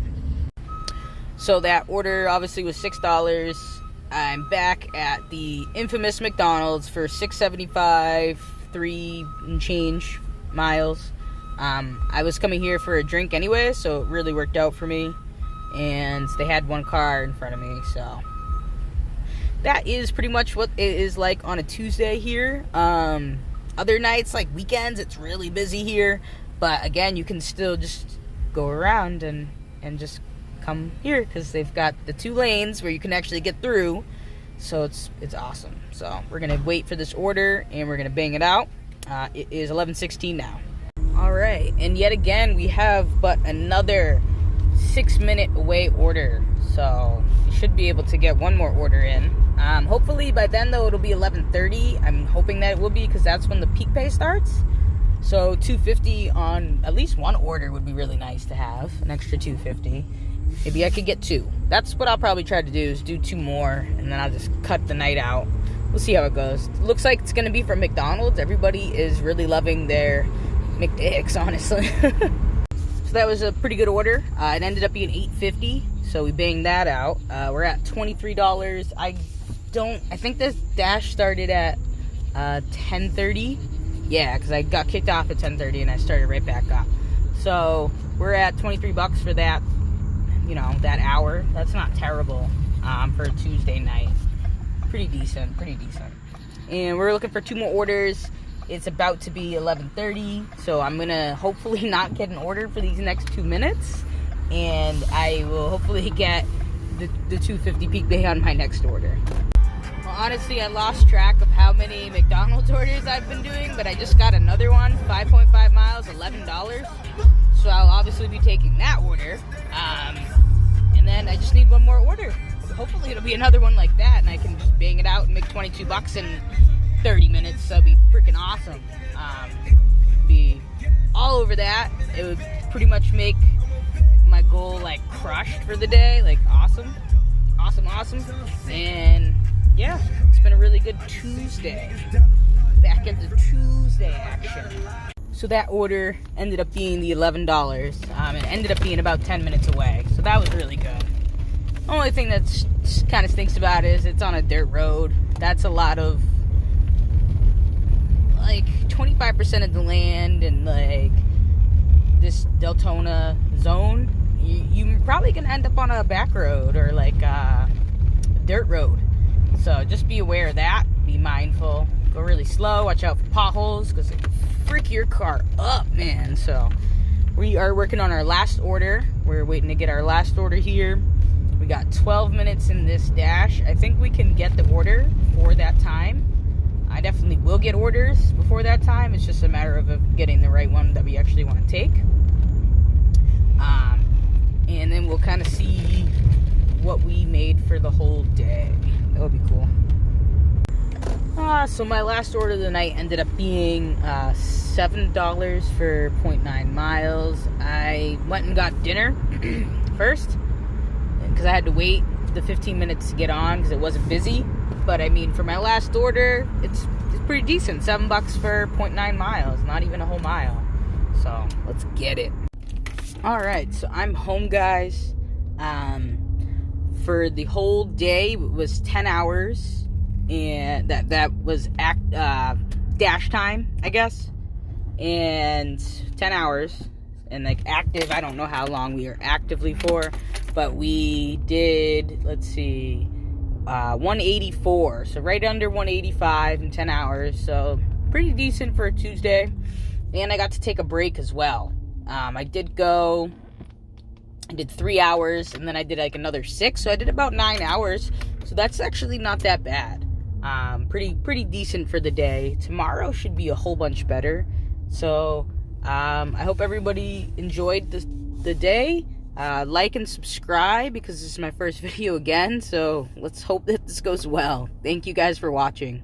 So that order obviously was $6. I'm back at the infamous McDonald's for $6.75, 3 and change miles. I was coming here for a drink anyway, so it really worked out for me. And they had 1 car in front of me, so that is pretty much what it is like on a Tuesday here. Other nights, like weekends, it's really busy here. But again, you can still just go around and just come here, because they've got the 2 lanes where you can actually get through. So it's awesome. So we're gonna wait for this order and we're gonna bang it out. It is 11:16 now. All right, and yet again we have but another 6-minute away order, so you should be able to get 1 more order in. Hopefully by then though it'll be 11:30. I'm hoping that it will be, because that's when the peak pay starts. So $2.50 on at least 1 order would be really nice to have, an extra $2.50. Maybe I could get 2. That's what I'll probably try to do, is do 2 more, and then I'll just cut the night out. We'll see how it goes. It looks like it's going to be from McDonald's. Everybody is really loving their McDicks, honestly. So that was a pretty good order. It ended up being $8.50, so we banged that out. We're at $23. I think this dash started at 10:30. Yeah, because I got kicked off at 10:30 and I started right back up. So we're at $23 for that, that hour. That's not terrible for a Tuesday night. Pretty decent. And we're looking for 2 more orders. It's about to be 11:30, so I'm going to hopefully not get an order for these next 2 minutes. And I will hopefully get the $2.50 peak pay on my next order. Well, honestly, I lost track of how many McDonald's orders I've been doing, but I just got another one, 5.5 miles, $11. So I'll obviously be taking that order. And And then I just need one more order. Hopefully it'll be another one like that, and I can just bang it out and make $22 in 30 minutes. So it'd be freaking awesome. Be all over that. It would pretty much make my goal like crushed for the day. Like awesome. And yeah, it's been a really good Tuesday. Back into Tuesday action. So that order ended up being the $11. It ended up being about 10 minutes away. So that was really good. Only thing that's kind of stinks about it is it's on a dirt road. That's a lot of, like, 25% of the land and, like, this Deltona zone. You're probably going to end up on a back road or, like, a dirt road. So just be aware of that. Be mindful. Go really slow. Watch out for potholes because it can freak your car up, man. So we are working on our last order. We're waiting to get our last order here. We got 12 minutes in this dash. I think we can get the order for that time. I definitely will get orders before that time. It's just a matter of getting the right one that we actually want to take. And then we'll kind of see what we made for the whole day. That would be cool. So my last order of the night ended up being $7 for 0.9 miles. I went and got dinner first because I had to wait the 15 minutes to get on because it wasn't busy. But I mean, for my last order, it's pretty decent. $7 for 0.9 miles, not even a whole mile. So let's get it. All right, so I'm home, guys. For the whole day, it was 10 hours, and that was dash time, I guess, and 10 hours, and like active, I don't know how long we are actively for, but we did, let's see, 184, so right under 185 in 10 hours, so pretty decent for a Tuesday, and I got to take a break as well. I did 3 hours, and then I did like another 6, so I did about 9 hours, so that's actually not that bad. Pretty decent for the day. Tomorrow should be a whole bunch better, so I hope everybody enjoyed the day. Like and subscribe, because this is my first video again, so let's hope that this goes well. Thank you guys for watching.